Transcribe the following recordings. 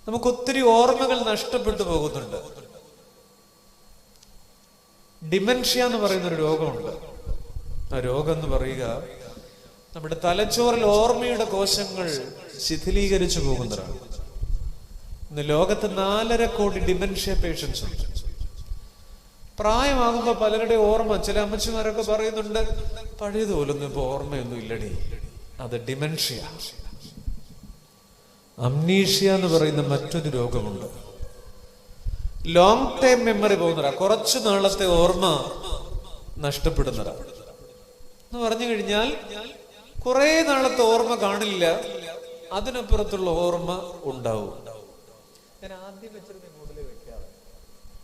നമുക്കൊത്തിരി ഓർമ്മകൾ നഷ്ടപ്പെട്ടു പോകുന്നുണ്ട്. ഡിമെൻഷ്യ എന്ന് പറയുന്നൊരു രോഗമുണ്ട്. ആ രോഗം എന്ന് പറയുക നമ്മുടെ തലച്ചോറിൽ ഓർമ്മയുടെ കോശങ്ങൾ ശിഥിലീകരിച്ചു പോകുന്നതാണ്. ഇന്ന് ലോകത്ത് 4.5 കോടി ഡിമെൻഷ്യ പേഷ്യൻസ് ഉണ്ട്. പ്രായമാകുമ്പോ പലരുടെ ഓർമ്മ, ചില അമ്മച്ചിമാരൊക്കെ പറയുന്നുണ്ട്, പഴയതുപോലൊന്നും ഇപ്പൊ ഓർമ്മയൊന്നും ഇല്ലടി, അത് ഡിമെൻഷ്യ. അംനീഷ്യ എന്ന് പറയുന്ന മറ്റൊരു രോഗമുണ്ട്. ലോങ് ടൈം മെമ്മറി പോകുന്നതാ, കുറച്ചു നാളത്തെ ഓർമ്മ നഷ്ടപ്പെടുന്നതാ. എന്ന് പറഞ്ഞു കഴിഞ്ഞാൽ കുറെ നാളത്തെ ഓർമ്മ കാണില്ല, അതിനപ്പുറത്തുള്ള ഓർമ്മ ഉണ്ടാവും. ഞാൻ ആദ്യം വെച്ചിരുന്ന മോഡല് വെക്കാതെ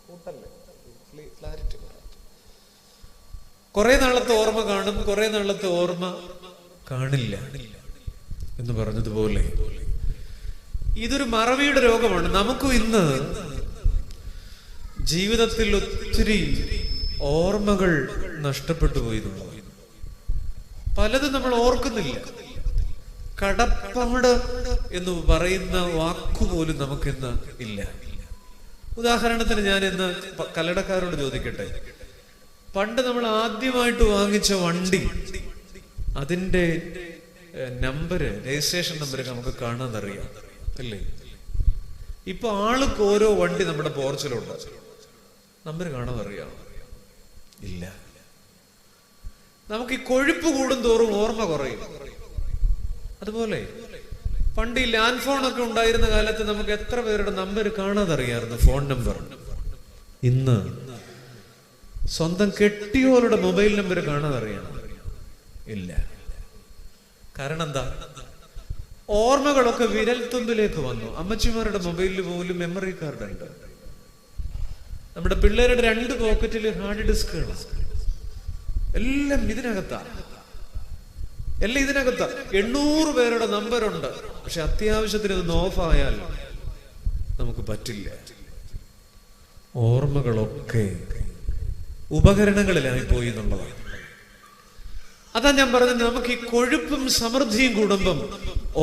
കൂട്ടല്ലേ, ക്ലാരിറ്റി. കുറെ നാളത്തെ ഓർമ്മ കാണും, കുറെ നാളത്തെ ഓർമ്മ കാണില്ല എന്ന് പറഞ്ഞതുപോലെ ഇതൊരു മറവിയുടെ രോഗമാണ്. നമുക്കും ഇന്ന് ജീവിതത്തിൽ ഒത്തിരി ഓർമ്മകൾ നഷ്ടപ്പെട്ടു പോയിരുന്നു. പലതും നമ്മൾ ഓർക്കുന്നില്ല. കടപ്പാട് എന്ന് പറയുന്ന വാക്കുപോലും നമുക്കിന്ന് ഇല്ല. ഉദാഹരണത്തിന് ഞാൻ ഇന്ന് കല്ലടക്കാരോട് ചോദിക്കട്ടെ, പണ്ട് നമ്മൾ ആദ്യമായിട്ട് വാങ്ങിച്ച വണ്ടി, അതിന്റെ നമ്പര്, രജിസ്ട്രേഷൻ നമ്പർ നമുക്ക് കാണാതറിയാം അല്ലേ? ഇപ്പൊ ആൾക്ക് ഓരോ വണ്ടി നമ്മുടെ പോർച്ചിലുണ്ട്, നമ്പർ കാണാതറിയാം ഇല്ല. നമുക്ക് ഈ കൊഴുപ്പ് കൂടും തോറും ഓർമ്മ കുറയും. അതുപോലെ പണ്ട് ഈ ലാൻഡ് ഫോൺ ഒക്കെ ഉണ്ടായിരുന്ന കാലത്ത് നമുക്ക് എത്ര പേരുടെ നമ്പർ കാണാതറിയായിരുന്നു, ഫോൺ നമ്പർ. ഇന്ന് സ്വന്തം കെട്ടിയോരുടെ മൊബൈൽ നമ്പർ കാണാതറിയാം ഇല്ല. കാരണം എന്താ? ഓർമ്മകളൊക്കെ വിരൽത്തുമ്പിലേക്ക് വന്നു. അമ്മച്ചിമാരുടെ മൊബൈലിൽ പോലും മെമ്മറി കാർഡ് ഉണ്ട്. നമ്മുടെ പിള്ളേരുടെ 2 പോക്കറ്റിൽ ഹാർഡ് ഡിസ്കുകൾ, എല്ലാം ഇതിനകത്താ. 800 പേരുടെ നമ്പറുണ്ട്. പക്ഷെ അത്യാവശ്യത്തിന് ഇതൊന്ന് ഓഫായാൽ നമുക്ക് പറ്റില്ല. ഓർമ്മകളൊക്കെ ഉപകരണങ്ങളിലായി പോയി എന്നുള്ളതാണ്. അതാ ഞാൻ പറഞ്ഞത്, നമുക്ക് ഈ കൊഴുപ്പും സമൃദ്ധിയും കൂടുമ്പം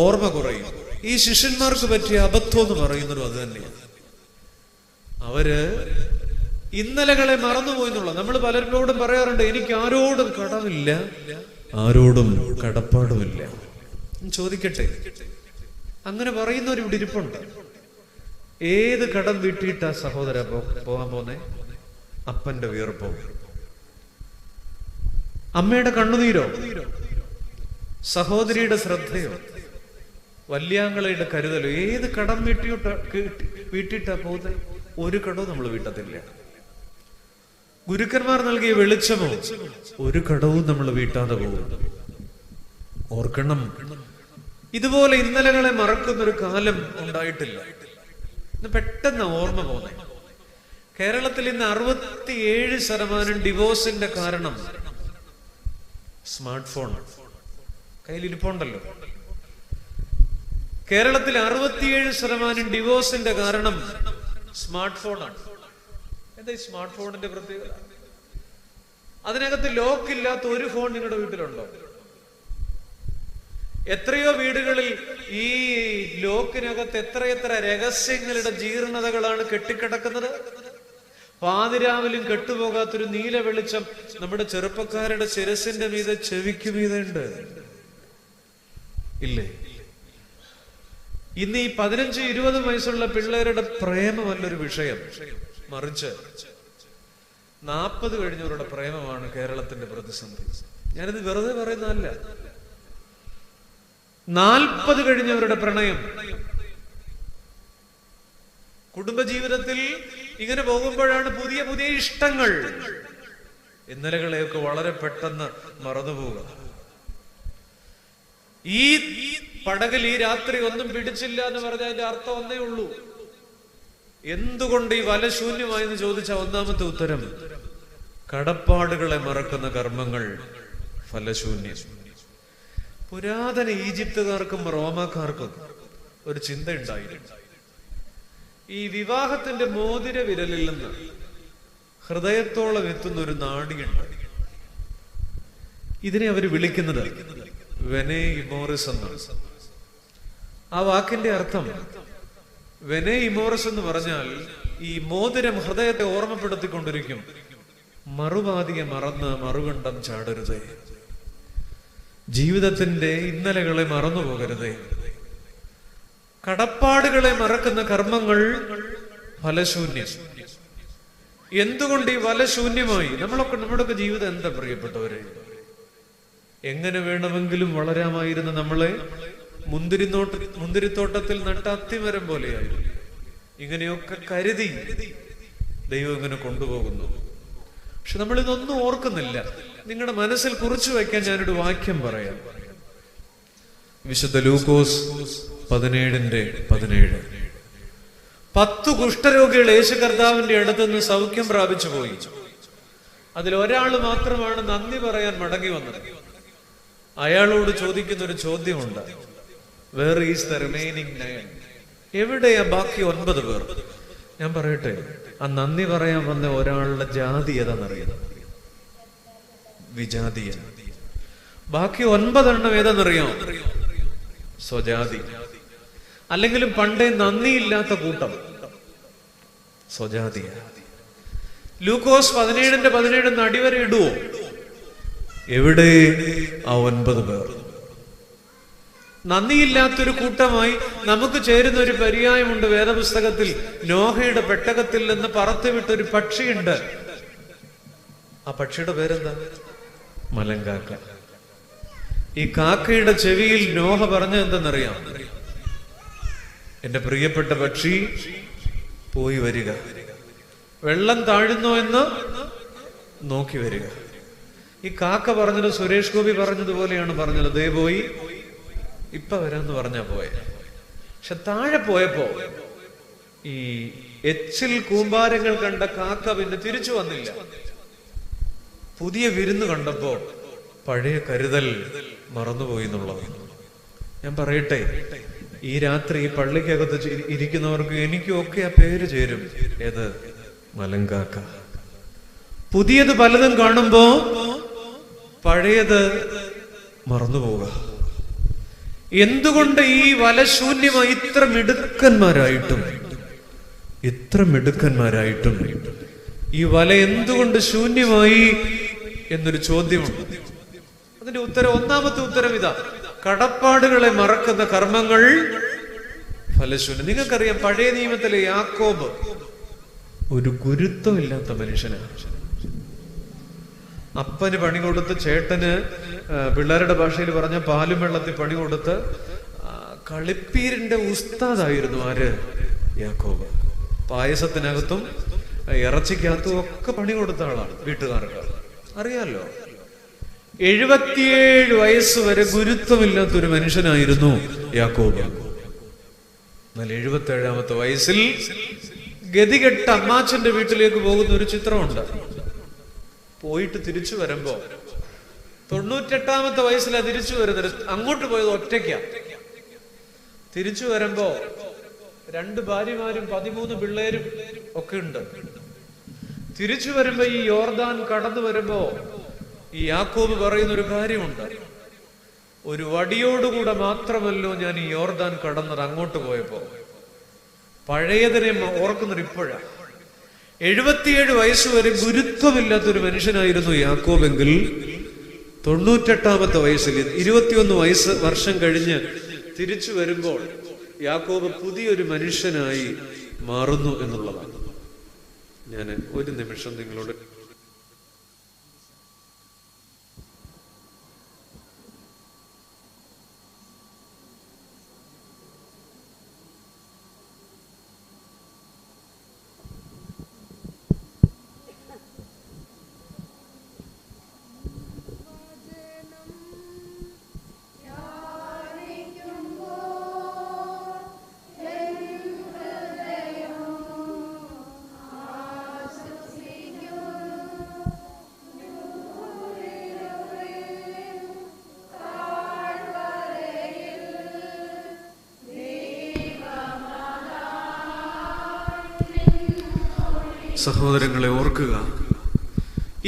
ഓർമ്മ കുറയും. ഈ ശിഷ്യന്മാർക്ക് പറ്റിയ അബദ്ധം എന്ന് പറയുന്നതും അത് തന്നെയാണ്. അവര് ഇന്നലകളെ മറന്നുപോയി എന്നുള്ള. നമ്മൾ പലരോടും പറയാറുണ്ട്, എനിക്ക് ആരോടും കടമില്ല, ആരോടും കടപ്പാടുമില്ല. ചോദിക്കട്ടെ, അങ്ങനെ പറയുന്നവർ ഇവിടെ ഇരിപ്പുണ്ട്. ഏത് കടം വീട്ടിയിട്ടാ സഹോദര പോകാൻ പോന്നെ? അപ്പന്റെ വിയർപ്പോ, അമ്മയുടെ കണ്ണുനീരോ, സഹോദരിയുടെ ശ്രദ്ധയോ, വല്യാങ്കളയുടെ കരുതലോ? ഏത് കടം വീട്ടിയിട്ടാ പോകുന്നത്? ഒരു കടവും നമ്മൾ വീട്ടത്തില്ല. ഗുരുക്കന്മാർ നൽകിയ വെളിച്ചമോ, ഒരു കടവും നമ്മൾ വീട്ടാതെ പോകും. ഓർക്കണം, ഇതുപോലെ ഇന്നലകളെ മറക്കുന്നൊരു കാലം ഉണ്ടായിട്ടില്ല. ഇന്ന് പെട്ടെന്ന് ഓർമ്മ പോകുന്നത്. കേരളത്തിൽ ഇന്ന് 67% ഡിവോഴ്സിന്റെ കാരണം സ്മാർട്ട് ഫോൺ. കയ്യിലിരിപ്പുണ്ടല്ലോ. കേരളത്തിൽ 67% ഡിവോഴ്സിന്റെ കാരണം സ്മാർട്ട് ഫോണാണ്. എന്താ ഈ സ്മാർട്ട് ഫോണിന്റെ പ്രത്യേകത? അതിനകത്ത് ലോക്ക് ഇല്ലാത്ത ഒരു ഫോൺ നിങ്ങളുടെ വീട്ടിലുണ്ടോ? എത്രയോ വീടുകളിൽ ഈ ലോക്കിനകത്ത് എത്രയെത്ര രഹസ്യങ്ങളുടെ ജീർണതകളാണ് കെട്ടിക്കിടക്കുന്നത്. പാതിരാവിലും കെട്ടുപോകാത്തൊരു നീല വെളിച്ചം നമ്മുടെ ചെറുപ്പക്കാരുടെ ശിരസിന്റെ മീതെ, ചെവിക്ക് മീതെ ഉണ്ട് ഇല്ലേ? ഇന്ന് ഈ 15-20 വയസ്സുള്ള പിള്ളേരുടെ പ്രേമമല്ലൊരു വിഷയം, മറിച്ച് 40 കഴിഞ്ഞവരുടെ പ്രേമമാണ് കേരളത്തിന്റെ പ്രതിസന്ധി. ഞാനിത് വെറുതെ പറയുന്നതല്ല. 40 കഴിഞ്ഞവരുടെ പ്രണയം. കുടുംബജീവിതത്തിൽ ഇങ്ങനെ പോകുമ്പോഴാണ് പുതിയ പുതിയ ഇഷ്ടങ്ങൾ, ഇന്നലകളെയൊക്കെ വളരെ പെട്ടെന്ന് മറന്നുപോവുക. ഈ പടകിൽ ഈ രാത്രി ഒന്നും പിടിച്ചില്ല എന്ന് പറഞ്ഞതിന്റെ അർത്ഥം ഒന്നേ ഉള്ളൂ. എന്തുകൊണ്ട് ഈ വല ശൂന്യമായെന്ന് ചോദിച്ച ഒന്നാമത്തെ ഉത്തരം, കടപ്പാടുകളെ മറക്കുന്ന കർമ്മങ്ങൾ ഫലശൂന്യം. പുരാതന ഈജിപ്തുകാർക്കും റോമാക്കാർക്കും ഒരു ചിന്ത ഉണ്ടായിരുന്നു. ഈ വിവാഹത്തിന്റെ മോതിര വിരലിൽ നിന്ന് ഹൃദയത്തോളം എത്തുന്ന ഒരു നാഡിയുണ്ട്. ഇതിനെ അവർ വിളിക്കുന്നത് വെനെ ഇമോറിസ് എന്നാണ്. ആ വാക്കിന്റെ അർത്ഥം വെനെ ഇമോറസ് എന്ന് പറഞ്ഞാൽ ഈ മോതിരം ഹൃദയത്തെ ഓർമ്മപ്പെടുത്തിക്കൊണ്ടിരിക്കും, മറുപാതിയെ മറന്ന് മറുകണ്ഠം ചാടരുതേ, ജീവിതത്തിന്റെ ഇന്നലകളെ മറന്നു പോകരുതേ. കടപ്പാടുകളെ മറക്കുന്ന കർമ്മങ്ങൾ ഫലശൂന്യം. എന്തുകൊണ്ട് ഈ ഫലശൂന്യമായി? നമ്മുടെയൊക്കെ ജീവിതം എന്താ പ്രിയപ്പെട്ടവരെ? എങ്ങനെ വേണമെങ്കിലും വളരാമായിരുന്ന നമ്മളെ മുന്തിരിത്തോട്ടത്തിൽ നട്ട അത്തിമരം പോലെയായിരുന്നു. ഇങ്ങനെയൊക്കെ കരുതി ദൈവം ഇങ്ങനെ കൊണ്ടുപോകുന്നു. പക്ഷെ നമ്മളിതൊന്നും ഓർക്കുന്നില്ല. നിങ്ങളുടെ മനസ്സിൽ കുറിച്ചു വയ്ക്കാൻ ഞാനൊരു വാക്യം പറയാം. വിശുദ്ധ ലൂക്കോസ് 17:17. 10 കുഷ്ഠരോഗികൾ യേശു കർത്താവിന്റെ അടുത്തുനിന്ന് സൗഖ്യം പ്രാപിച്ചു പോയി. അതിലൊരാൾ മാത്രമാണ് നന്ദി പറയാൻ മടങ്ങി വന്നത്. അയാളോട് ചോദിക്കുന്ന ഒരു ചോദ്യമുണ്ട്, വേർ ഈസ് ദ റിമൈനിങ് 9? എവിടെയാ ബാക്കി 9 പേർ? ഞാൻ പറയട്ടെ, ആ നന്ദി പറയാൻ വന്ന ഒരാളുടെ ജാതി ഏതാണെന്നറിയാം? വിജാതിയ. ബാക്കി 9 എണ്ണം ഏതാണെന്നറിയാം? സ്വജാതി. അല്ലെങ്കിലും പണ്ടേ നന്ദിയില്ലാത്ത കൂട്ടം, സ്വജാതിയ. ലൂക്കോസ് 17:17 അടിവരെ ഇടുവോ? എവിടെ ആ 9 പേർ? നന്ദിയില്ലാത്തൊരു കൂട്ടമായി നമുക്ക് ചേരുന്ന ഒരു പര്യായമുണ്ട് വേദപുസ്തകത്തിൽ. നോഹയുടെ പെട്ടകത്തിൽ നിന്ന് പറത്തുവിട്ടൊരു പക്ഷിയുണ്ട്. ആ പക്ഷിയുടെ പേരെന്താ? മലങ്കാക്ക. ഈ കാക്കയുടെ ചെവിയിൽ നോഹ പറഞ്ഞത് എന്തെന്നറിയാം? എന്റെ പ്രിയപ്പെട്ട പക്ഷി, പോയി വരിക, വെള്ളം താഴുന്നോ എന്ന് നോക്കി വരിക. ഈ കാക്ക പറഞ്ഞത് സുരേഷ് ഗോപി പറഞ്ഞതുപോലെയാണ് പറഞ്ഞത്. ദേ പോയി, ഇപ്പൊ വരാന്ന് പറഞ്ഞാ പോയെ. പക്ഷെ താഴെ പോയപ്പോ ഈ എച്ചിൽ കൂമ്പാരങ്ങൾ കണ്ട കാക്ക പിന്നെ തിരിച്ചു വന്നില്ല. പുതിയ വിരുന്ന് കണ്ടപ്പോ പഴയ കരുതൽ മറന്നുപോയി എന്നുള്ളത്. ഞാൻ പറയട്ടെ, ഈ രാത്രി പള്ളിക്കകത്ത് ഇരിക്കുന്നവർക്ക് എനിക്കും ഒക്കെ ആ പേര് ചേരും. ഏത്? മലങ്കാക്ക. പുതിയത് പലതും കാണുമ്പോ പഴയത് മറന്നുപോവുക. എന്തുകൊണ്ട് ഈ വലശൂന്യമായി ഇത്ര മിടുക്കന്മാരായിട്ടും ഈ വല എന്തുകൊണ്ട് ശൂന്യമായി എന്നൊരു ചോദ്യമുണ്ട്. അതിന്റെ ഉത്തരം, ഒന്നാമത്തെ ഉത്തരം ഇതാ: കടപ്പാടുകളെ മറക്കുന്ന കർമ്മങ്ങൾ ഫലശൂന്യം. നിങ്ങൾക്കറിയാം, പഴയ നിയമത്തിലെ യാക്കോബ് ഒരു ഗുരുത്വമില്ലാത്ത മനുഷ്യനാണ്. അപ്പന് പണി കൊടുത്ത്, ചേട്ടന് പിള്ളേരുടെ ഭാഷയിൽ പറഞ്ഞ പാലും വെള്ളത്തിൽ പണി കൊടുത്ത് കളിപ്പീരിന്റെ ഉസ്താദായിരുന്നു ആര്? യാക്കോബ്. പായസത്തിനകത്തും ഇറച്ചിക്കകത്തും ഒക്കെ പണി കൊടുത്ത ആളാണ് വീട്ടുകാർക്ക്. അറിയാലോ, 77 വയസ്സ് വരെ ഗുരുത്വമില്ലാത്തൊരു മനുഷ്യനായിരുന്നു യാക്കോബ്. എന്നാൽ 77ാമത്തെ വയസ്സിൽ ഗതികെട്ട അമ്മാച്ചന്റെ വീട്ടിലേക്ക് പോകുന്ന ഒരു ചിത്രമുണ്ട്. പോയിട്ട് തിരിച്ചു വരുമ്പോ 98ാമത്തെ വയസ്സിലാ തിരിച്ചു വരുന്നത്. അങ്ങോട്ട് പോയത് ഒറ്റയ്ക്കാ. തിരിച്ചു വരുമ്പോ 2 ഭാര്യമാരും 13 പിള്ളേരും ഒക്കെ ഉണ്ട്. തിരിച്ചു വരുമ്പോ ഈ യോർദാൻ കടന്നു വരുമ്പോ ഈ യാക്കോബ് പറയുന്ന ഒരു കാര്യമുണ്ട്: ഒരു വടിയോടുകൂടെ മാത്രമല്ലോ ഞാൻ ഈ യോർദാൻ കടന്നത് അങ്ങോട്ട് പോയപ്പോ. പഴയതിനെ ഓർക്കുന്നത് ഇപ്പോഴാ. 77 വയസ്സ് വരെ ഗുരുത്വമില്ലാത്തൊരു മനുഷ്യനായിരുന്നു യാക്കോബെങ്കിൽ 98ാമത്തെ വയസ്സിൽ 21 വർഷം കഴിഞ്ഞ് തിരിച്ചു വരുമ്പോൾ യാക്കോബ് പുതിയൊരു മനുഷ്യനായി മാറുന്നു എന്നുള്ളതാണ്. ഞാൻ ഒരു നിമിഷം നിങ്ങളോട് സഹോദരങ്ങളെ ഓർക്കുക,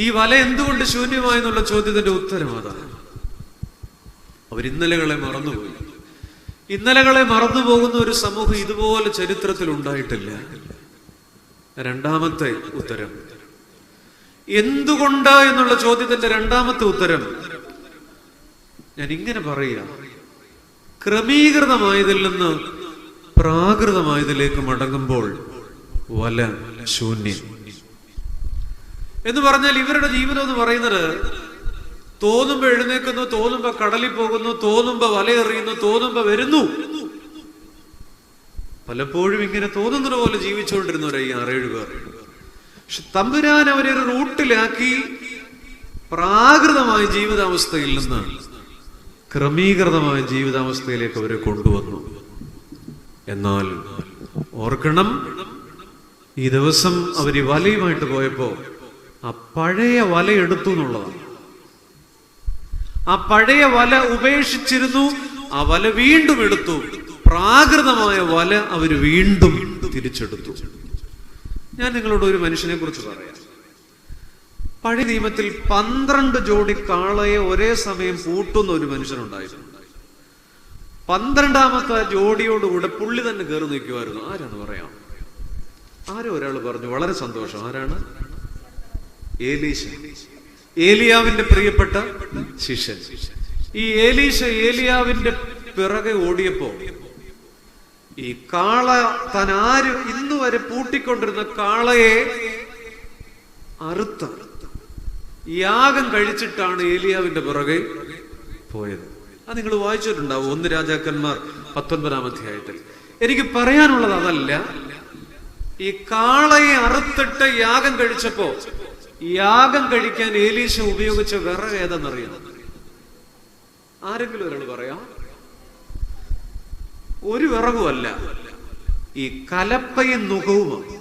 ഈ വല എന്തുകൊണ്ട് ശൂന്യമായെന്നുള്ള ചോദ്യത്തിന്റെ ഉത്തരം അതാണ്. അവർ ഇന്നലകളെ മറന്നുപോയി. ഇന്നലകളെ മറന്നുപോകുന്ന ഒരു സമൂഹം ഇതുപോലെ ചരിത്രത്തിൽ ഉണ്ടായിട്ടില്ല. രണ്ടാമത്തെ ഉത്തരം, എന്തുകൊണ്ട് എന്നുള്ള ചോദ്യത്തിന്റെ രണ്ടാമത്തെ ഉത്തരം ഞാൻ ഇങ്ങനെ പറയുക: ക്രമീകൃതമായതിൽ നിന്ന് പ്രാകൃതമായതിലേക്ക് മടങ്ങുമ്പോൾ വല ശൂന്യം. എന്ന് പറഞ്ഞാൽ ഇവരുടെ ജീവിതം എന്ന് പറയുന്നത് തോന്നുമ്പോ എഴുന്നേക്കുന്നു, തോന്നുമ്പോ കടലിൽ പോകുന്നു, തോന്നുമ്പോ വലയെറിയുന്നു, തോന്നുമ്പോ വരുന്നു. പലപ്പോഴും ഇങ്ങനെ തോന്നുന്നത് പോലെ ജീവിച്ചുകൊണ്ടിരുന്നവരായി 6-7 പേർ. പക്ഷെ തമ്പുരാൻ അവരെ ഒരു റൂട്ടിലാക്കി പ്രാകൃതമായ ജീവിതാവസ്ഥയിൽ നിന്ന് ക്രമീകൃതമായ ജീവിതാവസ്ഥയിലേക്ക് അവരെ കൊണ്ടുവന്നു. എന്നാൽ ഓർക്കണം, ഈ ദിവസം അവർ ഈ വലയുമായിട്ട് പോയപ്പോ ആ പഴയ വല എടുത്തു എന്നുള്ളതാണ്. ആ പഴയ വല ഉപേക്ഷിച്ചിരുന്നു, ആ വല വീണ്ടും എടുത്തു. പ്രാകൃതമായ വല അവർ വീണ്ടും തിരിച്ചെടുത്തു. ഞാൻ നിങ്ങളോട് ഒരു മനുഷ്യനെ കുറിച്ച് പറയാം. പഴയ നിയമത്തിൽ 12 ജോഡി കാളയെ ഒരേ സമയം പൂട്ടുന്ന ഒരു മനുഷ്യനുണ്ടായിരുന്നു. 12ാമത്തെ ജോഡിയോടുകൂടെ പുള്ളി തന്നെ കയറി നിൽക്കുമായിരുന്നു. ആരാണ് പറയാം? ആരോ ഒരാൾ പറഞ്ഞു, വളരെ സന്തോഷം. ആരാണ്? ഏലീശ, ഏലിയാവിന്റെ പ്രിയപ്പെട്ട ശിഷ്യൻ. ഈ ഏലിയാവിന്റെ പിറകെ ഓടിയപ്പോ ഈ കാള താൻ ഇന്നു വരെ പൂട്ടിക്കൊണ്ടിരുന്ന കാളയെ അറുത്ത യാഗം കഴിച്ചിട്ടാണ് ഏലിയാവിന്റെ പിറകെ പോയത്. അത് നിങ്ങൾ വായിച്ചിട്ടുണ്ടാവും 1 രാജാക്കന്മാർ 19-ാം അധ്യായത്തിൽ. എനിക്ക് പറയാനുള്ളത് അതല്ല, ഈ കാളയെ അറുത്തിട്ട് യാഗം കഴിച്ചപ്പോ യാഗം കഴിക്കാൻ ഏലീശ ഉപയോഗിച്ച വിറക് ഏതെന്നറിയാം? ആരെങ്കിലും ഒരാൾ പറയാം? ഒരു വിറകുമല്ല, ഈ കലപ്പയും നുകവുമാണ്.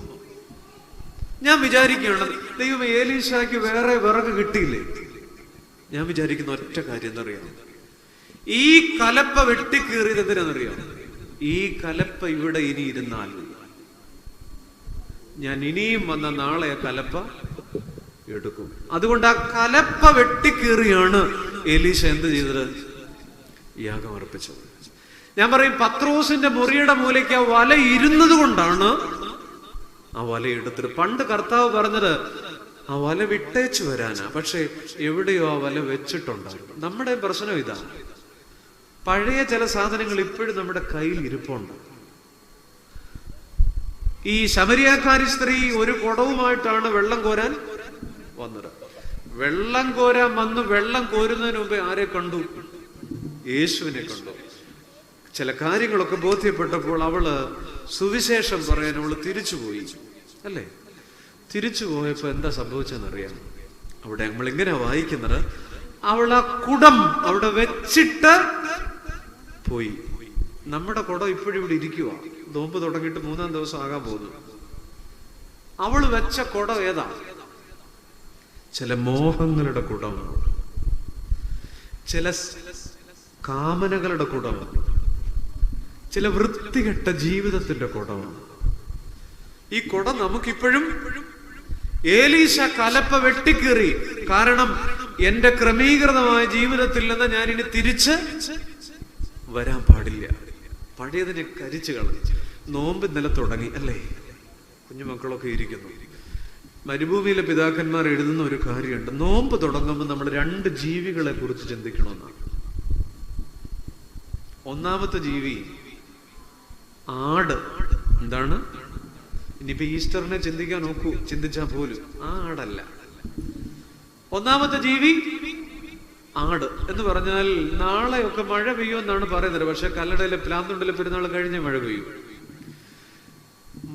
ഞാൻ വിചാരിക്കുകയാണ്, ദൈവം ഏലീശാക്ക് വേറെ വിറക് കിട്ടിയില്ലേ? ഞാൻ വിചാരിക്കുന്ന ഒറ്റ കാര്യം എന്നറിയാം, ഈ കലപ്പ വെട്ടിക്കീറിയത് എന്തിനാണെന്നറിയാം? ഈ കലപ്പ ഇവിടെ ഇനി ഇരുന്നാൽ ഞാൻ ഇനിയും വന്ന നാളെ ആ കലപ്പ എടുക്കും. അതുകൊണ്ട് ആ കലപ്പ വെട്ടിക്കീറിയാണ് എലീശ എന്ത് ചെയ്തത്? യാഗം അർപ്പിച്ചത്. ഞാൻ പറയും, പത്രോസിന്റെ മുറിയുടെ മൂലയ്ക്ക് ആ വല ഇരുന്നത് കൊണ്ടാണ് ആ വല എടുത്തിട്ട്. പണ്ട് കർത്താവ് പറഞ്ഞത് ആ വല വിട്ടേച്ചു വരാനാ, പക്ഷെ എവിടെയോ ആ വല വെച്ചിട്ടുണ്ടായിരുന്നു. നമ്മുടെ പ്രശ്നം ഇതാണ്, പഴയ ചില സാധനങ്ങൾ ഇപ്പോഴും നമ്മുടെ കയ്യിൽ ഇരിപ്പുണ്ട്. ഈ ശമരിയാക്കാരി സ്ത്രീ ഒരു കുടവുമായിട്ടാണ് വെള്ളം കോരാൻ വന്നത്. വെള്ളം കോരാൻ വന്ന് വെള്ളം കോരുന്നതിന് മുമ്പേ ആരെ കണ്ടു? യേശുവിനെ കണ്ടു. ചില കാര്യങ്ങളൊക്കെ ബോധ്യപ്പെട്ടപ്പോൾ അവള് സുവിശേഷം പറയാൻ അവള് തിരിച്ചുപോയി, അല്ലേ? തിരിച്ചു പോയപ്പോ എന്താ സംഭവിച്ചെന്നറിയാം? അവിടെ നമ്മൾ ഇങ്ങനെ വായിക്കുന്നത്, അവൾ ആ കുടം അവിടെ വെച്ചിട്ട് പോയി. നമ്മുടെ കുടം ഇപ്പോഴും ഇവിടെ ഇരിക്കുക. നോമ്പ് തുടങ്ങിയിട്ട് 3-ാം ദിവസം ആകാൻ പോകുന്നു. അവൾ വെച്ച കുടം ഏതാ? ചില മോഹങ്ങളുടെ കുടമാണ്, ചില കാമനകളുടെ കുടമാണ്, ചില വൃത്തികെട്ട ജീവിതത്തിന്റെ കുടമാണ്. ഈ കുടം നമുക്കിപ്പോഴും ഏലീശ കലപ്പ വെട്ടിക്കേറി. കാരണം എന്റെ ക്രമീകൃതമായ ജീവിതത്തിൽ നിന്ന് ഞാൻ ഇനി തിരിച്ച് വരാൻ പാടില്ല. പഴയതിനെ കരിച്ചു കളഞ്ഞു. നോമ്പ് ഇന്നലെ തുടങ്ങി, അല്ലേ? കുഞ്ഞുമക്കളൊക്കെ ഇരിക്കുന്നു. മരുഭൂമിയിലെ പിതാക്കന്മാർ എഴുതുന്ന ഒരു കാര്യമുണ്ട്, നോമ്പ് തുടങ്ങുമ്പോൾ നമ്മൾ 2 ജീവികളെ കുറിച്ച് ചിന്തിക്കണമെന്നാണ്. ഒന്നാമത്തെ ജീവി ആട്. എന്താണ്? ഇനിയിപ്പോ ഈസ്റ്ററിനെ ചിന്തിക്കാൻ നോക്കൂ, ചിന്തിച്ചാൽ പോലും ആ ആടല്ല. ഒന്നാമത്തെ ജീവി ആട് എന്ന് പറഞ്ഞാൽ നാളെയൊക്കെ മഴ പെയ്യുമെന്നാണ് പറയുന്നത്. പക്ഷെ കല്ലടയിലെ പ്ലാന്തുണ്ടിലെ പെരുന്നാൾ കഴിഞ്ഞേ മഴ പെയ്യും.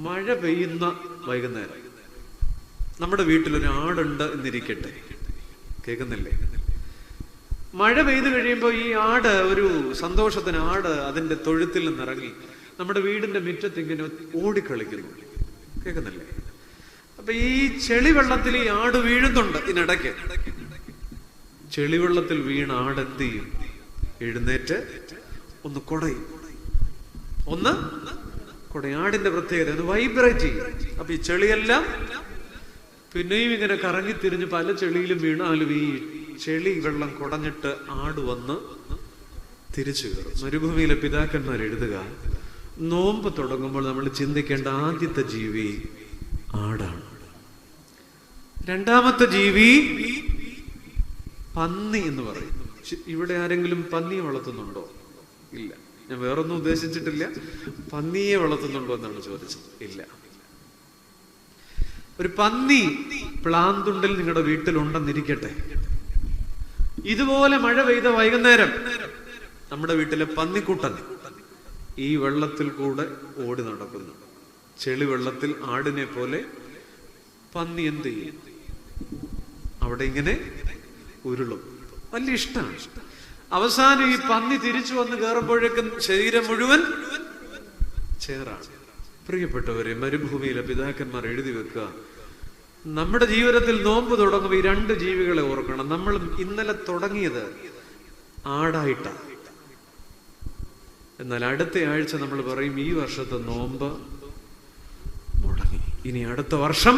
മഴ പെയ്യുന്ന വൈകുന്നേരം നമ്മുടെ വീട്ടിലൊരു ആടുണ്ട് എന്നിരിക്കട്ടെ, കേൾക്കുന്നില്ലേ? മഴ പെയ്തു കഴിയുമ്പോൾ ഈ ആട് ഒരു സന്തോഷത്തിന് ആട് അതിന്റെ തൊഴുത്തിൽ നിന്നിറങ്ങി നമ്മുടെ വീടിന്റെ മുറ്റത്ത് ഇങ്ങനെ ഓടിക്കളിക്കുന്നു, കേൾക്കുന്നില്ലേ? അപ്പൊ ഈ ചെളിവെള്ളത്തിൽ ഈ ആട് വീഴുന്നുണ്ട്. ഇതിനിടയ്ക്ക് ചെളിവെള്ളത്തിൽ വീണ ആട് എന്ത് ചെയ്യും? എഴുന്നേറ്റ് ഒന്ന് കുടയും, ഒന്ന് കുടയും. ആടിന്റെ പ്രത്യേകത ഒന്ന് വൈബ്രേറ്റ് ചെയ്യും. അപ്പൊ ഈ ചെളിയെല്ലാം പിന്നെയും ഇങ്ങനെ കറങ്ങിത്തിരിഞ്ഞ് പല ചെളിയിലും വീണാലും ഈ ചെളി വെള്ളം കുടഞ്ഞിട്ട് ആട് വന്ന് തിരിച്ചു കയറും. മരുഭൂമിയിലെ പിതാക്കന്മാർ എഴുതുക, നോമ്പ് തുടങ്ങുമ്പോൾ നമ്മൾ ചിന്തിക്കേണ്ട ആദ്യത്തെ ജീവി ആടാണ്. രണ്ടാമത്തെ ജീവി പന്നി എന്ന് പറയും. ഇവിടെ ആരെങ്കിലും പന്നിയെ വളർത്തുന്നുണ്ടോ? ഇല്ല. ഞാൻ വേറൊന്നും ഉദ്ദേശിച്ചിട്ടില്ല. പന്നിയെ വളർത്തുന്നുണ്ടോ എന്നാണ് ചോദിച്ചത്. ഇല്ല. ഒരു പന്നി പ്ലാന്തുണ്ടിൽ നിങ്ങളുടെ വീട്ടിലുണ്ടെന്നിരിക്കട്ടെ. ഇതുപോലെ മഴ പെയ്ത വൈകുന്നേരം നമ്മുടെ വീട്ടിലെ പന്നിക്കുട്ടൻ ഈ വെള്ളത്തിൽ കൂടെ ഓടി നടക്കുന്നു. ചെളി വെള്ളത്തിൽ ആടിനെ പോലെ പന്നി എന്ത് ചെയ്യും? അവിടെ ഇങ്ങനെ ഉരുളും. വലിയ ഇഷ്ടമാണ്. അവസാനം ഈ പന്നി തിരിച്ചു വന്ന് കയറുമ്പോഴേക്കും ശരീരം മുഴുവൻ ചേറാണ്. പ്രിയപ്പെട്ടവരെ, മരുഭൂമിയിലെ പിതാക്കന്മാർ എഴുതി വെക്കുക, നമ്മുടെ ജീവിതത്തിൽ നോമ്പ് തുടങ്ങുമ്പോൾ ഈ രണ്ട് ജീവികളെ ഓർക്കണം. നമ്മൾ ഇന്നലെ തുടങ്ങിയത് ആടായിട്ടാണ്. എന്നാൽ അടുത്ത ആഴ്ച നമ്മൾ പറയും ഈ വർഷത്തെ നോമ്പ് മുടങ്ങി, ഇനി അടുത്ത വർഷം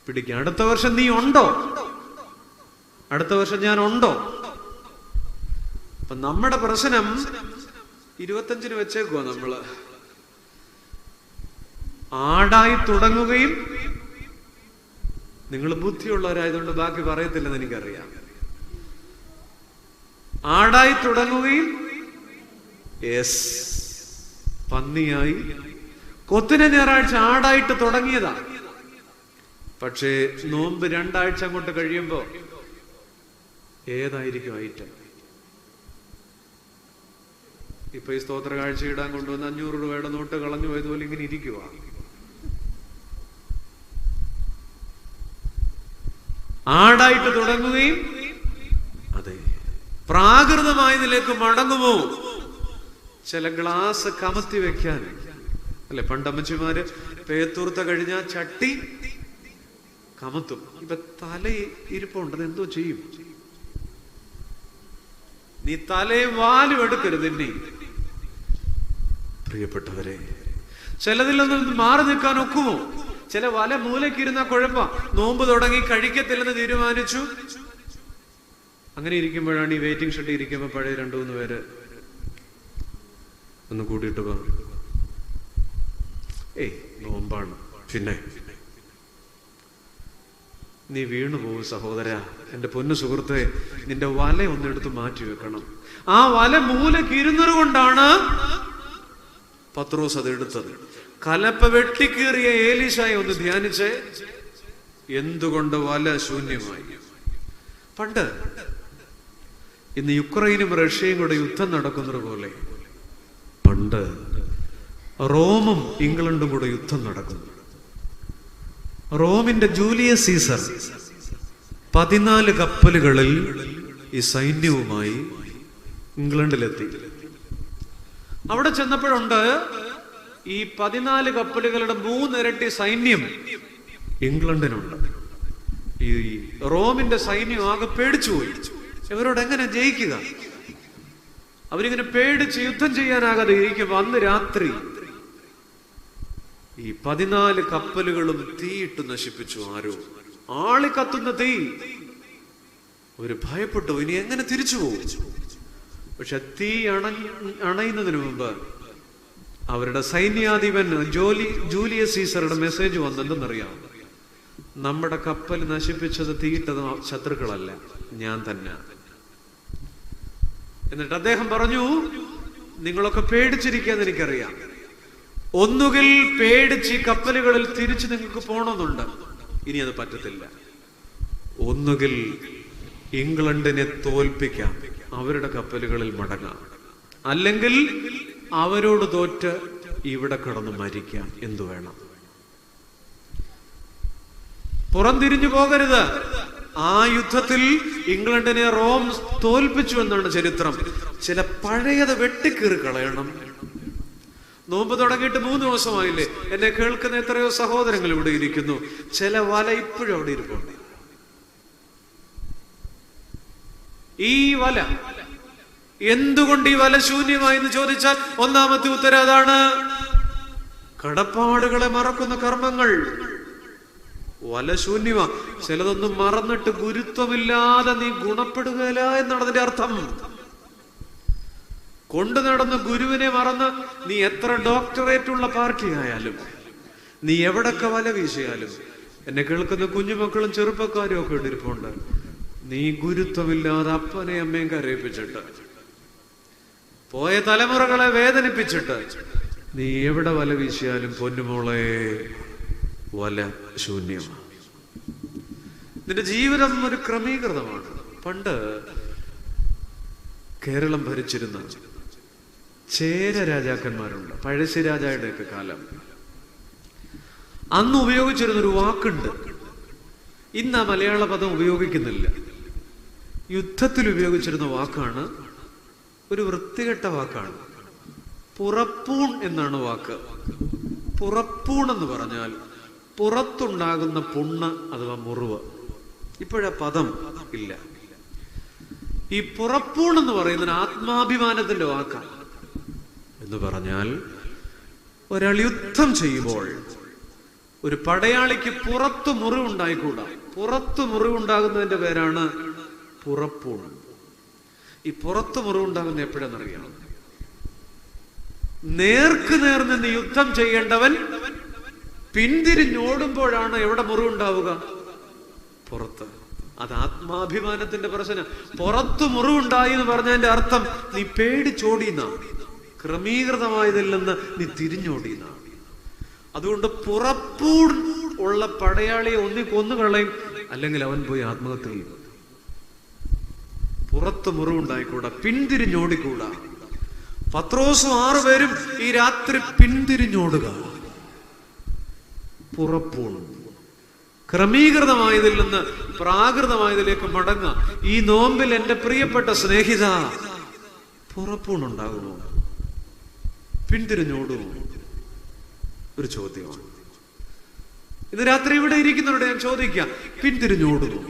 പിടിക്കാം. അടുത്ത വർഷം നീ ഉണ്ടോ? അടുത്ത വർഷം ഞാൻ ഉണ്ടോ? അപ്പൊ നമ്മുടെ പ്രശ്നം 25-ന് വെച്ചേക്കുവാ. നമ്മള് ആടായി തുടങ്ങുകയും, നിങ്ങൾ ബുദ്ധിയുള്ളവരായതുകൊണ്ട് ബാക്കി പറയത്തില്ലെന്ന് എനിക്കറിയാം, ആടായി തുടങ്ങുകയും പന്നിയായി. കൊത്തിനെ ഞായറാഴ്ച ആടായിട്ട് തുടങ്ങിയതാ. പക്ഷേ നോമ്പ് 2 ആഴ്ച അങ്ങോട്ട് കഴിയുമ്പോ ഏതായിരിക്കും ഐറ്റം? ഇപ്പൊ ഈ സ്തോത്ര കാഴ്ച ഇടാൻ കൊണ്ടുവന്ന് 500 രൂപയുടെ നോട്ട് കളഞ്ഞു പോയതുപോലെ ഇങ്ങനെ ഇരിക്കുക. ആടായിട്ട് തുടങ്ങുകയും അതെ പ്രാകൃതമായതിലേക്ക് മടങ്ങുമോ? ചില ഗ്ലാസ് കമത്തി വെക്കാൻ അല്ലെ പണ്ടമ്മച്ചിമാര് പേത്തൂർത്ത കഴിഞ്ഞ ചട്ടി കമത്തും. ഇപ്പൊ തല ഇരിപ്പുണ്ടത് എന്തോ ചെയ്യും? നീ തലയും വാലും എടുക്കരുത്. എന്നെ പ്രിയപ്പെട്ടവരെ, ചിലതിലൊന്നും മാറി നിൽക്കാൻ ഒക്കുമോ? ചില വല മൂലക്കിരുന്ന കുഴപ്പ. നോമ്പ് തുടങ്ങി കഴിക്കത്തില്ലെന്ന് തീരുമാനിച്ചു. അങ്ങനെ ഇരിക്കുമ്പോഴാണ് ഈ വെയിറ്റിംഗ് ഷെഡ് ഇരിക്കുമ്പോ പഴയ 2-3 പേര് ഒന്ന് കൂട്ടിയിട്ട് പറഞ്ഞു, നോമ്പാണ്, പിന്നെ നീ വീണു പോകും സഹോദര, എന്റെ പൊന്നു സുഹൃത്തെ, നിന്റെ വല ഒന്നെടുത്ത് മാറ്റി വെക്കണം. ആ വല മൂലക്കിരുന്നത് കൊണ്ടാണ് പത്രോസ് അത് എടുത്തത്. കലപ്പ വെട്ടിക്കേറിയ ഏലീശായെ ഒന്ന് ധ്യാനിച്ച് എന്തുകൊണ്ട് വല ശൂന്യമായി. പണ്ട് ഇന്ന് യുക്രൈനും റഷ്യയും കൂടെ യുദ്ധം നടക്കുന്നത് പോലെ പണ്ട് റോമും ഇംഗ്ലണ്ടും കൂടെ യുദ്ധം നടക്കുന്നു. റോമിന്റെ ജൂലിയസ് സീസർ 14 കപ്പലുകളിൽ ഈ സൈന്യവുമായി ഇംഗ്ലണ്ടിലെത്തി. അവിടെ ചെന്നപ്പോഴുണ്ട് ഈ 14 കപ്പലുകളുടെ 3 ഇരട്ടി സൈന്യം ഇംഗ്ലണ്ടിനുണ്ട്. ഈ റോമിന്റെ സൈന്യം ആകെ പേടിച്ചുപോയി. ഇവരോട് എങ്ങനെ ജയിക്കുക? അവരിങ്ങനെ പേടിച്ച് യുദ്ധം ചെയ്യാനാകാതെ ഇരിക്കുമ്പോ അന്ന് രാത്രി ഈ 14 കപ്പലുകളും തീയിട്ട് നശിപ്പിച്ചു. ആരോ ആളിക്കത്തുന്ന തീ. ഒരു ഭയപ്പെട്ടു, ഇനി എങ്ങനെ തിരിച്ചു പോകും? പക്ഷെ തീ അണയുന്നതിന് മുമ്പ് അവരുടെ സൈന്യാധിപൻ ജൂലിയസ് സീസറുടെ മെസ്സേജ് വന്നെന്തെന്നറിയാം. നമ്മുടെ കപ്പൽ നശിപ്പിച്ചത് തീയിട്ടത് ശത്രുക്കളല്ല, ഞാൻ തന്നെ. എന്നിട്ട് അദ്ദേഹം പറഞ്ഞു, നിങ്ങളൊക്കെ പേടിച്ചിരിക്കാന്ന് എനിക്കറിയാം. ഒന്നുകിൽ പേടിച്ച് കപ്പലുകളിൽ തിരിച്ച് നിങ്ങൾക്ക് പോണമെന്നുണ്ട്, ഇനി അത് പറ്റത്തില്ല. ഒന്നുകിൽ ഇംഗ്ലണ്ടിനെ തോൽപ്പിക്കാം, അവരുടെ കപ്പലുകളിൽ മടങ്ങാം. അല്ലെങ്കിൽ അവരോട് തോറ്റ് ഇവിടെ കിടന്ന് മരിക്കാം. എന്തു വേണം? പുറംതിരിഞ്ഞു പോകരുത്. ആ യുദ്ധത്തിൽ ഇംഗ്ലണ്ടിനെ റോം തോൽപ്പിച്ചു എന്നാണ് ചരിത്രം. ചില പഴയത് വെട്ടിക്കീറി കളയണം. നോമ്പ് തുടങ്ങിയിട്ട് 3 ദിവസമായില്ലേ? എന്നെ കേൾക്കുന്ന എത്രയോ സഹോദരങ്ങൾ ഇവിടെ ഇരിക്കുന്നു. ചില വല ഇപ്പോഴും അവിടെ ഇരിപ്പുണ്ട്. ഈ വല എന്തുകൊണ്ട് ഈ വല ശൂന്യമായി എന്ന് ചോദിച്ചാൽ ഒന്നാമത്തെ ഉത്തരം അതാണ്: കടപ്പാടുകളെ മറക്കുന്ന കർമ്മങ്ങൾ. വല ശൂന്യമാ. ചിലതൊന്നും മറന്നിട്ട് ഗുരുത്വമില്ലാതെ നീ ഗുണപ്പെടുകയില്ല എന്നാണ് അതിന്റെ അർത്ഥം. കൊണ്ടു നടന്ന് ഗുരുവിനെ മറന്ന് നീ എത്ര ഡോക്ടറേറ്റ് ഉള്ള പാർട്ടി ആയാലും, നീ എവിടൊക്കെ വല വീശിയാലും, എന്നെ കേൾക്കുന്ന കുഞ്ഞുമക്കളും ചെറുപ്പക്കാരും ഒക്കെ ഇട്ടിരിപ്പുണ്ട്, നീ ഗുരുത്വമില്ലാതെ അപ്പനെയും അമ്മയും കരയിപ്പിച്ചിട്ട്, പോയ തലമുറകളെ വേദനിപ്പിച്ചിട്ട് നീ എവിടെ വല വീശിയാലും പൊന്നുമോളെ വല ശൂന്യമാണ്. നിന്റെ ജീവിതം ഒരു ക്രമീകൃതമാണ്. പണ്ട് കേരളം ഭരിച്ചിരുന്ന ചേര രാജാക്കന്മാരുണ്ട്, പഴശ്ശിരാജയുടെ ഒക്കെ കാലം. അന്ന് ഉപയോഗിച്ചിരുന്നൊരു വാക്കുണ്ട്, ഇന്ന് ആ മലയാള പദം ഉപയോഗിക്കുന്നില്ല. യുദ്ധത്തിൽ ഉപയോഗിച്ചിരുന്ന വാക്കാണ്, ഒരു വൃത്തികെട്ട വാക്കാണ്. പുറപ്പൂൺ എന്നാണ് വാക്ക്. പുറപ്പൂൺ എന്ന് പറഞ്ഞാൽ പുറത്തുണ്ടാകുന്ന പുണ്ണ് അഥവാ മുറിവ്. ഇപ്പോഴാ പദം ഇല്ല. ഈ പുറപ്പൂൺ എന്ന് പറയുന്നത് ആത്മാഭിമാനത്തിന്റെ വാക്കാണ്. എന്ന് പറഞ്ഞാൽ ഒരാൾ യുദ്ധം ചെയ്യുമ്പോൾ ഒരു പടയാളിക്ക് പുറത്തു മുറിവുണ്ടായിക്കൂടാ. പുറത്തു മുറിവുണ്ടാകുന്നതിന്റെ പേരാണ് പുറപ്പൂൺ. ഈ പുറത്തു മുറിവുണ്ടാകുന്ന എപ്പോഴെന്നറിയാം? നേർക്ക് നേർ നിന്ന് യുദ്ധം ചെയ്യേണ്ടവൻ പിന്തിരിഞ്ഞോടുമ്പോഴാണ് എവിടെ മുറിവുണ്ടാവുക? പുറത്ത്. അത് ആത്മാഭിമാനത്തിന്റെ പ്രശ്നം. പുറത്തു മുറിവുണ്ടായി എന്ന് പറഞ്ഞതിന്റെ അർത്ഥം നീ പേടിച്ചോടിയെന്ന, ക്രമീകൃതമായതിൽ നിന്ന് നീ തിരിഞ്ഞോടിയെന്ന. അതുകൊണ്ട് പുറപ്പൂൺ ഉള്ള പടയാളിയെ ഒന്നി കൊന്നുകളയും, അല്ലെങ്കിൽ അവൻ പോയി ആത്മഹത്യ ചെയ്യും. പുറത്ത് മുറിവുണ്ടായിക്കൂടാ, പിന്തിരിഞ്ഞോടിക്കൂടാ. പത്രോസും 6 പേരും ഈ രാത്രി പിന്തിരിഞ്ഞോടുക. പുറപ്പൂൺ. ക്രമീകൃതമായതിൽ നിന്ന് പ്രാകൃതമായതിലേക്ക് മടങ്ങുക. ഈ നോമ്പിൽ എന്റെ പ്രിയപ്പെട്ട സ്നേഹിത, പുറപ്പൂണുണ്ടാകുമോ? പിന്തിരിഞ്ഞോടുമോ? ഒരു ചോദ്യമാണ്. ഇന്ന് രാത്രി ഇവിടെ ഇരിക്കുന്നവരോട് ഞാൻ ചോദിക്കാം, പിന്തിരിഞ്ഞോടുമോ?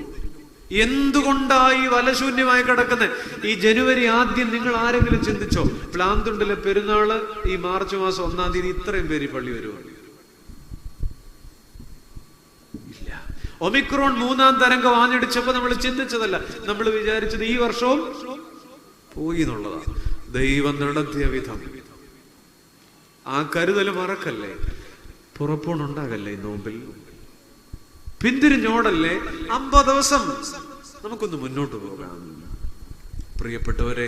എന്തുകൊണ്ടായി വലശൂന്യമായി കിടക്കുന്നത്? ഈ ജനുവരി ആദ്യം നിങ്ങൾ ആരെങ്കിലും ചിന്തിച്ചോ? പ്ലാന്തുണ്ടിലെ പെരുന്നാള് ഈ മാർച്ച് മാസം 1-ാം തീയതി ഇത്രയും പേര് പള്ളി വരുമോ? ഇല്ല. ഒമിക്രോൺ 3-ാം തരംഗം ആഞ്ഞടിച്ചപ്പോ നമ്മൾ ചിന്തിച്ചതല്ല, നമ്മൾ വിചാരിച്ചത് ഈ വർഷവും പോയി എന്നുള്ളതാണ്. ദൈവം നടത്തിയ വിധം ആ കരുതൽ മറക്കല്ലേ. പുറപ്പൂണുണ്ടാകല്ലേ ഈ നോമ്പിൽ. പിന്തിരിഞ്ഞോടല്ലേ. 50 ദിവസം നമുക്കൊന്ന് മുന്നോട്ട് പോകാം. പ്രിയപ്പെട്ടവരെ,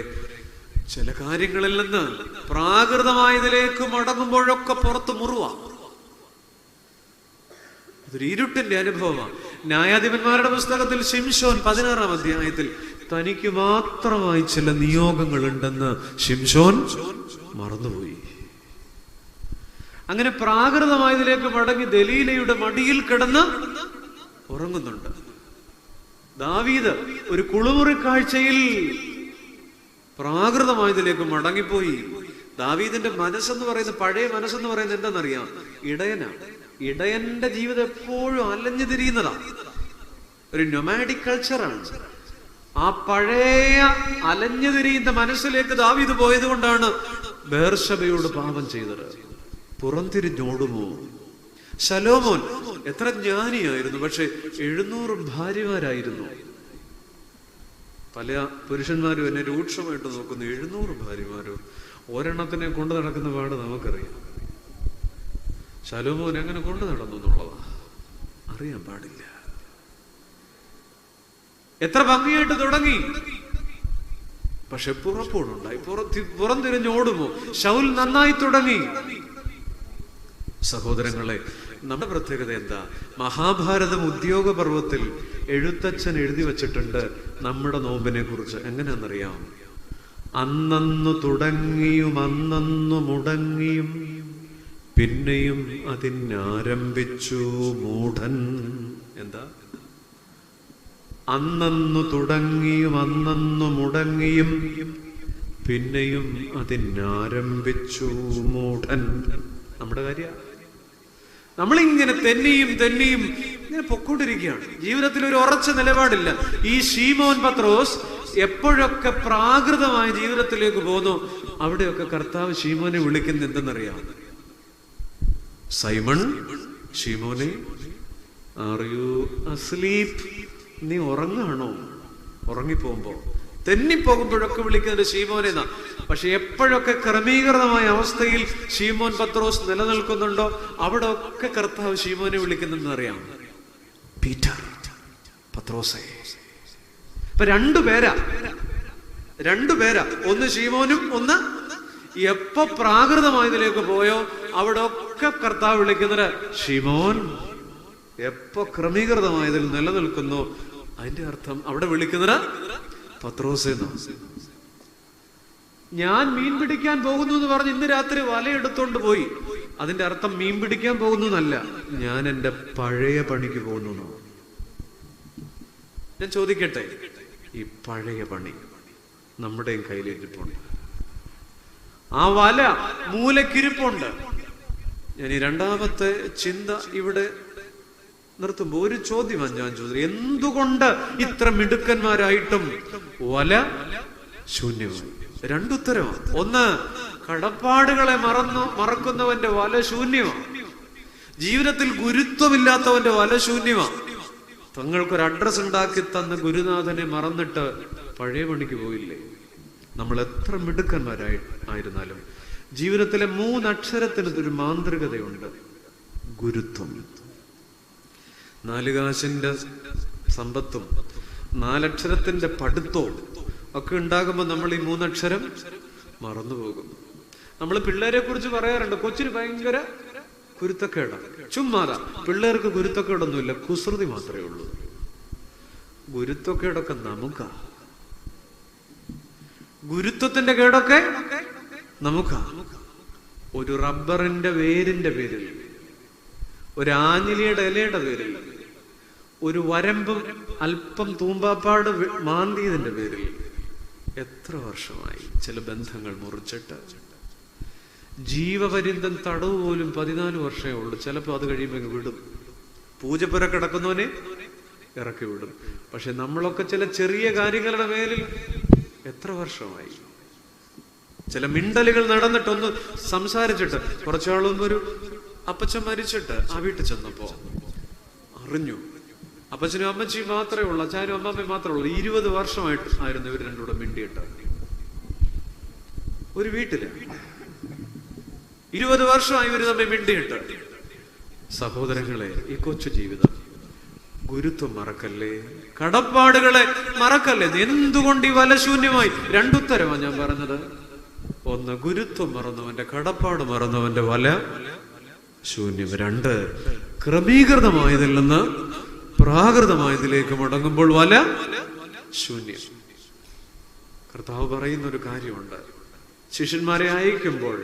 ചില കാര്യങ്ങളിൽ നിന്ന് പ്രാകൃതമായതിലേക്ക് മടങ്ങുമ്പോഴൊക്കെ പുറത്ത് മുറിവാ. അതൊരു ഇരുട്ടിന്റെ അനുഭവമാണ്. ന്യായാധിപന്മാരുടെ പുസ്തകത്തിൽ ശിംശോൻ 16-ാം അധ്യായത്തിൽ തനിക്ക് മാത്രമായി ചില നിയോഗങ്ങൾ ഉണ്ടെന്ന് ശിംശോൻ മറന്നുപോയി. അങ്ങനെ പ്രാകൃതമായതിലേക്ക് മടങ്ങി ദലീലയുടെ മടിയിൽ കിടന്ന് ഉറങ്ങുന്നുണ്ട്. ദാവീദ് ഒരു കുളിമുറി കാഴ്ചയിൽ പ്രാകൃതമായതിലേക്ക് മടങ്ങിപ്പോയി. ദാവീദിന്റെ മനസ്സെന്ന് പറയുന്നത്, പഴയ മനസ്സെന്ന് പറയുന്നത് എന്താണെന്നറിയാം? ഇടയനാണ്. ഇടയന്റെ ജീവിതം എപ്പോഴും അലഞ്ഞു തിരിയുന്നതാണ്. ഒരു നൊമാഡിക് കൾച്ചറാണ്. ആ പഴയ അലഞ്ഞു തിരിയുന്ന മനസ്സിലേക്ക് ദാവീദ് പോയത് കൊണ്ടാണ് ബേർശബയോട് പാപം ചെയ്തത്. പുറംതിരിഞ്ഞോടുമോ? ശലോമോൻ എത്ര ജ്ഞാനിയായിരുന്നു, പക്ഷെ 700 ഭാര്യമാരായിരുന്നു. പല പുരുഷന്മാരും എന്നെ രൂക്ഷമായിട്ട് നോക്കുന്നു. 700 ഭാര്യമാരോ? ഒരെണ്ണത്തിനെ കൊണ്ടു നടക്കുന്ന പാട് നമുക്കറിയാം. ശലോമോൻ എങ്ങനെ കൊണ്ടു നടന്നു എന്നുള്ളതാ അറിയാൻ പാടില്ല. എത്ര ഭംഗിയായിട്ട് തുടങ്ങി, പക്ഷെ പുറപ്പോടുണ്ടായി. പുറംതിരിഞ്ഞോടുമോ? ശൗൽ നന്നായി തുടങ്ങി. സഹോദരങ്ങളെ, നമ്മുടെ പ്രത്യേകത എന്താ? മഹാഭാരതം ഉദ്യോഗപർവത്തിൽ എഴുത്തച്ഛൻ എഴുതി വച്ചിട്ടുണ്ട് നമ്മുടെ നോമ്പിനെ കുറിച്ച്. എങ്ങനെയാണെന്നറിയാം? അന്നന്നു തുടങ്ങിയും അന്നന്നു മുടങ്ങിയും പിന്നെയും അതിനാരംഭിച്ചു മൂഢൻ. എന്താ? അന്നന്നു തുടങ്ങിയും അന്നന്നു മുടങ്ങിയും പിന്നെയും അതിനാരംഭിച്ചു മൂഢൻ. നമ്മുടെ കാര്യം നമ്മളിങ്ങനെ തെന്നിയും ഇങ്ങനെ പൊക്കോണ്ടിരിക്കുകയാണ്. ജീവിതത്തിൽ ഒരു ഉറച്ച നിലപാടില്ല. ഈ ശീമോൻ പത്രോസ് എപ്പോഴൊക്കെ പ്രാകൃതമായ ജീവിതത്തിലേക്ക് പോന്നു, അവിടെയൊക്കെ കർത്താവ് ശീമോനെ വിളിക്കുന്നത് എന്തെന്നറിയാം? സൈമൺ, ശീമോനെ, ആർ യു അസ്ലീപ്? നീ ഉറങ്ങാണോ? ഉറങ്ങിപ്പോകുമ്പോ തെന്നിപ്പോകുമ്പോഴൊക്കെ വിളിക്കുന്നത് ശീമോനെ എന്നാ. പക്ഷെ എപ്പോഴൊക്കെ ക്രമീകൃതമായ അവസ്ഥയിൽ ശീമോൻ പത്രോസ് നിലനിൽക്കുന്നുണ്ടോ അവിടെ ഒക്കെ കർത്താവ് ശീമോനെ വിളിക്കുന്നെന്ന് അറിയാം. പീറ്റർ, പത്രോസേ. ഇപ്പൊ രണ്ടുപേരാ, ഒന്ന് ശീമോനും ഒന്ന്. എപ്പോ പ്രാകൃതമായതിലേക്ക് പോയോ അവിടെ ഒക്കെ കർത്താവ് വിളിക്കുന്നത് ശീമോൻ. എപ്പോ ക്രമീകൃതമായതിൽ നിലനിൽക്കുന്നു അതിന്റെ അർത്ഥം അവിടെ വിളിക്കുന്നത് പത്രോസ് എന്നാ. ഞാൻ മീൻ പിടിക്കാൻ പോകുന്നു എന്ന് പറഞ്ഞ് ഇന്ന് രാത്രി വലയെടുത്തോണ്ട് പോയി. അതിന്റെ അർത്ഥം മീൻ പിടിക്കാൻ പോകുന്നു എന്നല്ല, ഞാൻ എന്റെ പഴയ പണിക്ക് പോകുന്നു. ഞാൻ ചോദിക്കട്ടെ, ഈ പഴയ പണി നമ്മുടെയും കയ്യിലിരിപ്പുണ്ട്. ആ വല മൂലക്കിരിപ്പുണ്ട്. ഞാൻ ഈ രണ്ടാമത്തെ ചിന്ത ഇവിടെ നിർത്തുമ്പോ ഒരു ചോദ്യമാണ് ഞാൻ ചോദിച്ചത്. എന്തുകൊണ്ട് ഇത്ര മിടുക്കന്മാരായിട്ടും വല ശൂന്യമായി? രണ്ടുത്തരമാണ്. ഒന്ന്, കടപ്പാടുകളെ മറക്കുന്നവന്റെ വല ശൂന്യമാണ്. ജീവിതത്തിൽ ഗുരുത്വമില്ലാത്തവന്റെ വല ശൂന്യമാണ്. തങ്ങൾക്കൊരു അഡ്രസ് ഉണ്ടാക്കി തന്ന ഗുരുനാഥനെ മറന്നിട്ട് പഴയ പണിക്ക് പോയില്ലേ? നമ്മൾ എത്ര മിടുക്കന്മാരായിരുന്നാലും ജീവിതത്തിലെ 3 അക്ഷരത്തിന് ഒരു മാന്ത്രികതയുണ്ട്: ഗുരുത്വം. 4 കാശിന്റെ സമ്പത്തും 4 അക്ഷരത്തിന്റെ പഠിത്തവും ഒക്കെ ഉണ്ടാകുമ്പോൾ നമ്മൾ ഈ 3 അക്ഷരം മറന്നുപോകും. നമ്മൾ പിള്ളേരെ കുറിച്ച് പറയാറുണ്ട്, കൊച്ചിന് ഭയങ്കര കുരുത്തക്കേടാണ്. ചുമ്മാതാ, പിള്ളേർക്ക് കുരുത്തക്കേടൊന്നുമില്ല, കുസൃതി മാത്രമേ ഉള്ളൂ. ഗുരുത്വക്കേടൊക്കെ നമുക്കാ. ഗുരുത്വത്തിന്റെ കേടൊക്കെ നമുക്കാ. ഒരു റബ്ബറിന്റെ വേരിന്റെ പേരിൽ, ഒരു ആഞ്ഞിലിയുടെ ഇലയുടെ പേരിൽ, ഒരു വരമ്പും അല്പം തൂമ്പാപ്പാട് മാന്തിയതിന്റെ പേരിൽ എത്ര വർഷമായി ചില ബന്ധങ്ങൾ മുറിച്ചിട്ട്. ജീവപര്യന്തം തടവ് പോലും 14 വർഷമേ ഉള്ളൂ. ചിലപ്പോൾ അത് കഴിയുമ്പോൾ വിടും. പൂജപ്പുര കിടക്കുന്നവനെ ഇറക്കി വിടും. പക്ഷെ നമ്മളൊക്കെ ചില ചെറിയ കാര്യങ്ങളുടെ മേലിൽ എത്ര വർഷമായി? ചില മിണ്ടലുകൾ നടന്നിട്ടൊന്ന് സംസാരിച്ചിട്ട്. കുറച്ചാളും ഒരു അപ്പച്ചൻ മരിച്ചിട്ട് ആ വീട്ടിൽ ചെന്നപ്പോ അറിഞ്ഞു അപ്പച്ചനും അമ്മച്ചിയും മാത്രമേ ഉള്ളൂ, അച്ഛനും അമ്മമ്മയും മാത്രമേ ഉള്ളൂ. 20 വർഷമായിട്ട് ആയിരുന്നു ഇവർ രണ്ടുകൂടെ മിണ്ടിയിട്ട് ഒരു വീട്ടില്. 20 വർഷമായി ഇവർ തമ്മിൽ മിണ്ടിയിട്ട്. സഹോദരങ്ങളെ, ഈ കൊച്ചു ജീവിതം ഗുരുത്വം മറക്കല്ലേ, കടപ്പാടുകളെ മറക്കല്ലേ. എന്തുകൊണ്ട് ഈ വല ശൂന്യമായി? രണ്ടുത്തരമാണ് ഞാൻ പറഞ്ഞത്. ഒന്ന്, ഗുരുത്വം മറന്നവന്റെ, കടപ്പാട് മറന്നവന്റെ വല ശൂന്യം. 2, ക്രമീകൃതമായതിൽ നിന്ന് പ്രാകൃതമായതിലേക്ക് മടങ്ങുമ്പോൾ വല ശൂന്യം. കർത്താവ് പറയുന്ന ഒരു കാര്യമുണ്ട്. ശിഷ്യന്മാരെ അയക്കുമ്പോൾ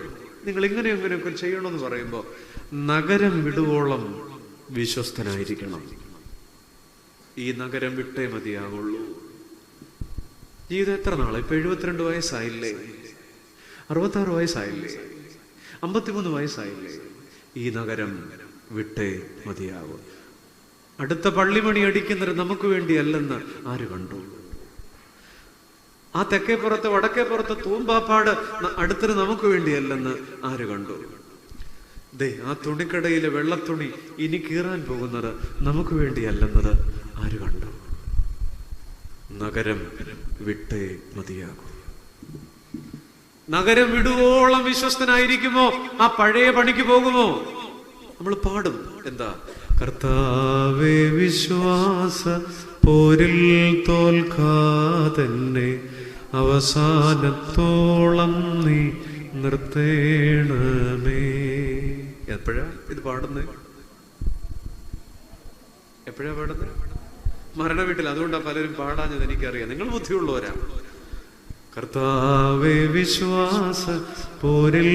നിങ്ങൾ ഇങ്ങനെയൊക്കെ ചെയ്യണമെന്ന് പറയുമ്പോൾ നഗരം വിടുവോളം വിശ്വസ്തനായിരിക്കണം. ഈ നഗരം വിട്ടേ മതിയാകുള്ളൂ. ജീവിതം എത്ര നാളെ? ഇപ്പൊ 72 വയസ്സായില്ലേ? 66 വയസ്സായില്ലേ? 53 വയസ്സായില്ലേ? ഈ നഗരം വിട്ടേ മതിയാകും. അടുത്ത പള്ളിമണി അടിക്കുന്നത് നമുക്ക് വേണ്ടിയല്ലെന്ന് ആര് കണ്ടു? ആ തെക്കേപ്പുറത്ത് വടക്കേപ്പുറത്ത് തൂമ്പാപ്പാട് അടുത്തത് നമുക്ക് വേണ്ടിയല്ലെന്ന് ആര് കണ്ടു? ആ തുണിക്കടയിലെ വെള്ളത്തുണി ഇനി കീറാൻ പോകുന്നത് നമുക്ക് വേണ്ടിയല്ലെന്നത് ആര് കണ്ടു? നഗരം വിട്ടേ മതിയാകും. നഗരം വിടുവോളം വിശ്വസ്തനായിരിക്കുമോ? ആ പഴയ പണിക്ക് പോകുമോ? നമ്മൾ പാടും, എന്താ? കർത്താവേ, വിശ്വാസ പോരിൽ തോൽക്കാതെന്നെ അവസാനത്തോളം നീ നിർത്തേണമേ. എപ്പോഴാ ഇത് പാടുന്നത്? എപ്പോഴാ പാടുന്നത്? മരണ വീട്ടിൽ. അതുകൊണ്ടാ പലരും പാടാഞ്ഞത് എനിക്കറിയാം. നിങ്ങൾ ബുദ്ധിയുള്ളവരാ. കർത്താവേ, വിശ്വാസ പോരിൽ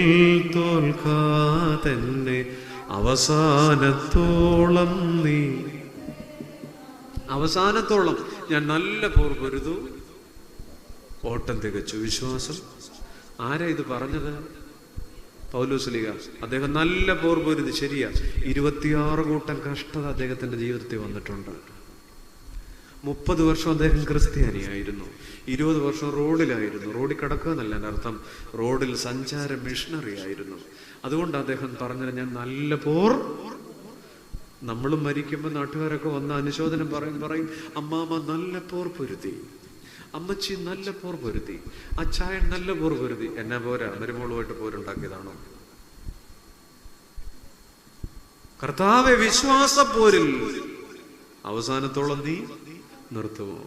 തോൽക്കാതെന്നെ അവസാനത്തോളം നീ. അവസാനത്തോളം ഞാൻ നല്ല പോർ പൊരുതു, ഓട്ടം തികച്ചു, വിശ്വാസം. ആരാ ഇത് പറഞ്ഞത്? പൗലോസ്ലീഹ. അദ്ദേഹം നല്ല പോർ പൊരുതി. ശരിയാ, 26 കൂട്ടം കഷ്ടത അദ്ദേഹത്തിന്റെ ജീവിതത്തിൽ വന്നിട്ടുണ്ട്. 30 വർഷം അദ്ദേഹം ക്രിസ്ത്യാനിയായിരുന്നു. 20 വർഷം റോഡിലായിരുന്നു. റോഡിൽ കിടക്കുക എന്നല്ല എൻ്റെ അർത്ഥം, റോഡിൽ സഞ്ചാര മിഷണറി ആയിരുന്നു. അതുകൊണ്ട് അദ്ദേഹം പറഞ്ഞത്, ഞാൻ നല്ല പോർ. നമ്മളും മരിക്കുമ്പോൾ നാട്ടുകാരൊക്കെ വന്ന് അനുശോചനം പറയും, അമ്മാമ്മ നല്ല പോർ പൊരുതി. അമ്മച്ചി നല്ല പോർ പൊരുതി, അച്ചായൻ നല്ല പോർ പൊരുതി. എന്നാ പോരാ, മരുമോളുമായിട്ട് പോരുണ്ടാക്കിയതാണോ? കർത്താവെ, വിശ്വാസപ്പോരിൽ അവസാനത്തോളം നീ നിർത്തുമോ?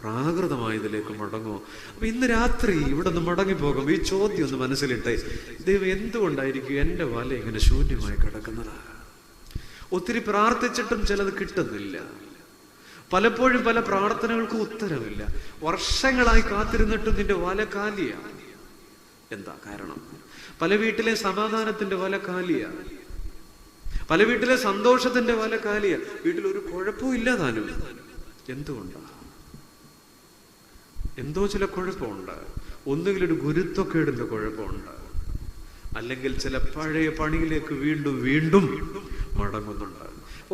പ്രാകൃതമായ ഇതിലേക്ക് മടങ്ങുമോ? അപ്പൊ ഇന്ന് രാത്രി ഇവിടെ നിന്ന് മടങ്ങിപ്പോകും ഈ ചോദ്യം ഒന്ന് മനസ്സിലിട്ടെ. ദൈവം, എന്തുകൊണ്ടായിരിക്കും എൻ്റെ വല ഇങ്ങനെ ശൂന്യമായി കിടക്കുന്നത്? ഒത്തിരി പ്രാർത്ഥിച്ചിട്ടും ചിലത് കിട്ടുന്നില്ല. പലപ്പോഴും പല പ്രാർത്ഥനകൾക്കും ഉത്തരവില്ല. വർഷങ്ങളായി കാത്തിരുന്നിട്ടും നിന്റെ വല കാലിയാണ്. എന്താ കാരണം? പല വീട്ടിലെ സമാധാനത്തിന്റെ വല കാലിയാണ്, പല വീട്ടിലെ സന്തോഷത്തിന്റെ വല കാലിയാണ്. വീട്ടിൽ ഒരു കുഴപ്പവും ഇല്ലാതാനും. എന്തുകൊണ്ടാ? എന്തോ ചില കുഴപ്പമുണ്ട്. ഒന്നുകിൽ ഒരു ഗുരുത്വക്കേടിന്റെ കുഴപ്പമുണ്ട്, അല്ലെങ്കിൽ ചില പഴയ പണിയിലേക്ക് വീണ്ടും വീണ്ടും മടങ്ങുന്നുണ്ട്.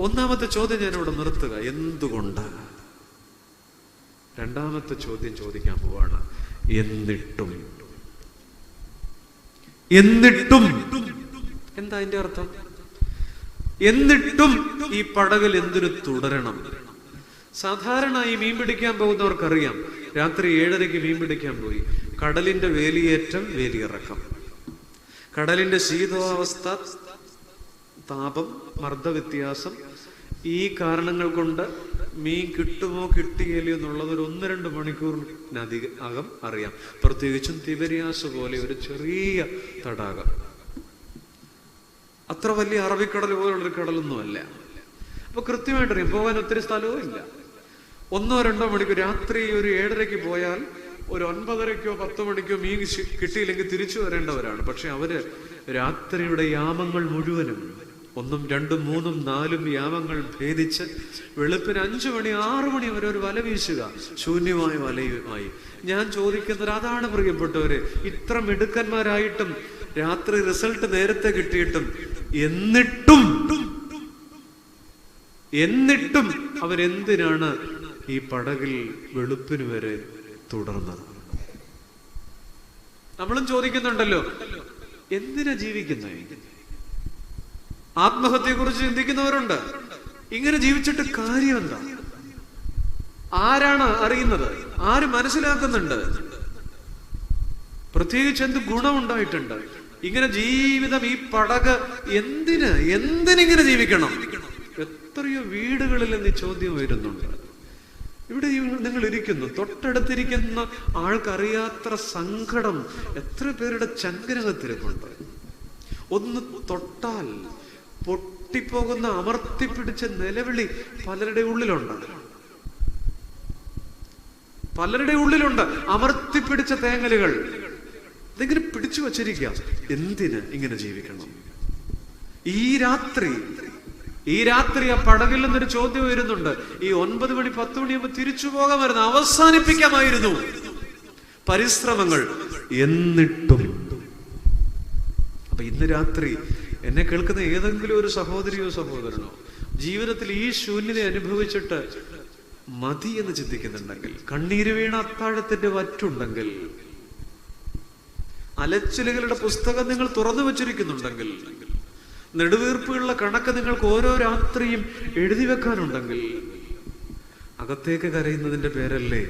ഒന്നാമത്തെ ചോദ്യം ഞാൻ ഇവിടെ നിർത്തുക, എന്തുകൊണ്ട്? രണ്ടാമത്തെ ചോദ്യം ചോദിക്കാൻ പോവാണ്, എന്നിട്ടും. എന്നിട്ടും എന്താ അതിന്റെ അർത്ഥം? എന്നിട്ടും ഈ പടകിൽ എന്തിനു തുടരണം? സാധാരണ ഈ മീൻ പിടിക്കാൻ പോകുന്നവർക്കറിയാം, രാത്രി 7:30 മീൻ പിടിക്കാൻ പോയി, കടലിന്റെ വേലിയേറ്റം, വേലിയിറക്കം, കടലിന്റെ ശീതാവസ്ഥ, താപം, മർദ്ദവ്യത്യാസം, ഈ കാരണങ്ങൾ കൊണ്ട് മീൻ കിട്ടുമോ കിട്ടിയില്ലയോ എന്നുള്ളത് ഒരു 1-2 മണിക്കൂറിനകം അറിയാം. പ്രത്യേകിച്ചും തിബരിയാസ് പോലെ ഒരു ചെറിയ തടാകം, അത്ര വലിയ അറബിക്കടൽ പോലുള്ളൊരു കടലൊന്നുമല്ല. അപ്പൊ കൃത്യമായിട്ട് അറിയാം, പോകാൻ ഒത്തിരി സ്ഥലവും ഇല്ല. 1-2 മണിക്കൂർ, രാത്രി ഒരു 7:30 പോയാൽ ഒരു 9:30 10 മീൻ കിട്ടിയില്ലെങ്കിൽ തിരിച്ചു വരേണ്ടവരാണ്. പക്ഷെ അവര് രാത്രിയുടെ യാമങ്ങൾ മുഴുവനും 1, 2, 3, 4 യാമങ്ങൾ ഭേദിച്ച് വെളുപ്പിന് 5 മണി 6 മണി വരെ ഒരു വല വീശുക, ശൂന്യമായ വലയുമായി. ഞാൻ ചോദിക്കുന്നത് അതാണ് പ്രിയപ്പെട്ടവര്, ഇത്ര മിടുക്കന്മാരായിട്ടും രാത്രി റിസൾട്ട് നേരത്തെ കിട്ടിയിട്ടും എന്നിട്ടും അവരെന്തിനാണ് ഈ പടകിൽ വെളുപ്പിന് വരെ തുടർന്നത്? നമ്മളും ചോദിക്കുന്നുണ്ടല്ലോ, എന്തിനാ ജീവിക്കുന്നത്? ആത്മഹത്യയെ കുറിച്ച് ചിന്തിക്കുന്നവരുണ്ട്. ഇങ്ങനെ ജീവിച്ചിട്ട് കാര്യം എന്താ? ആരാണ് അറിയുന്നത്? ആര് മനസ്സിലാക്കുന്നുണ്ട്? പ്രത്യേകിച്ച് എന്ത് ഗുണമുണ്ടായിട്ടുണ്ട്? ഇങ്ങനെ ജീവിതം, ഈ പടക് എന്തിനിങ്ങനെ ജീവിക്കണം? എത്രയോ വീടുകളിൽ നിന്ന് ചോദ്യം വരുന്നുണ്ട്. ഇവിടെ നിങ്ങൾ ഇരിക്കുന്നു, തൊട്ടടുത്തിരിക്കുന്ന ആൾക്കറിയാത്ത സങ്കടം എത്ര പേരുടെ ചങ്കരകത്തിരിപ്പുണ്ട്. ഒന്ന് തൊട്ടാൽ പൊട്ടിപ്പോകുന്ന അമർത്തിപ്പിടിച്ച നിലവിളി പലരുടെ ഉള്ളിലുണ്ട്. അമർത്തിപ്പിടിച്ച തേങ്ങലുകൾ ഇതിങ്ങനെ പിടിച്ചു വച്ചിരിക്കുക. എന്തിന് ഇങ്ങനെ ജീവിക്കണം? ഈ രാത്രി ആ പടകിൽ നിന്നൊരു ചോദ്യം വരുന്നുണ്ട്. ഈ 9 മണി 10 മണിയാകുമ്പോൾ തിരിച്ചു പോകാമായിരുന്നു, അവസാനിപ്പിക്കാമായിരുന്നു പരിശ്രമങ്ങൾ. എന്നിട്ടും. അപ്പൊ ഇന്ന് രാത്രി എന്നെ കേൾക്കുന്ന ഏതെങ്കിലും ഒരു സഹോദരിയോ സഹോദരനോ ജീവിതത്തിൽ ഈ ശൂന്യത അനുഭവിച്ചിട്ട് മതി എന്ന് ചിന്തിക്കുന്നുണ്ടെങ്കിൽ, കണ്ണീര് വീണ അത്താഴത്തിന്റെ വറ്റുണ്ടെങ്കിൽ, അലച്ചിലുകളുടെ പുസ്തകം നിങ്ങൾ തുറന്നു വച്ചിരിക്കുന്നുണ്ടെങ്കിൽ, നെടുവീർപ്പുകളുടെ കണക്ക് നിങ്ങൾക്ക് ഓരോ രാത്രിയും എഴുതി വെക്കാനുണ്ടെങ്കിൽ, അകത്തേക്ക് കരയുന്നതിന്റെ പേരല്ലേ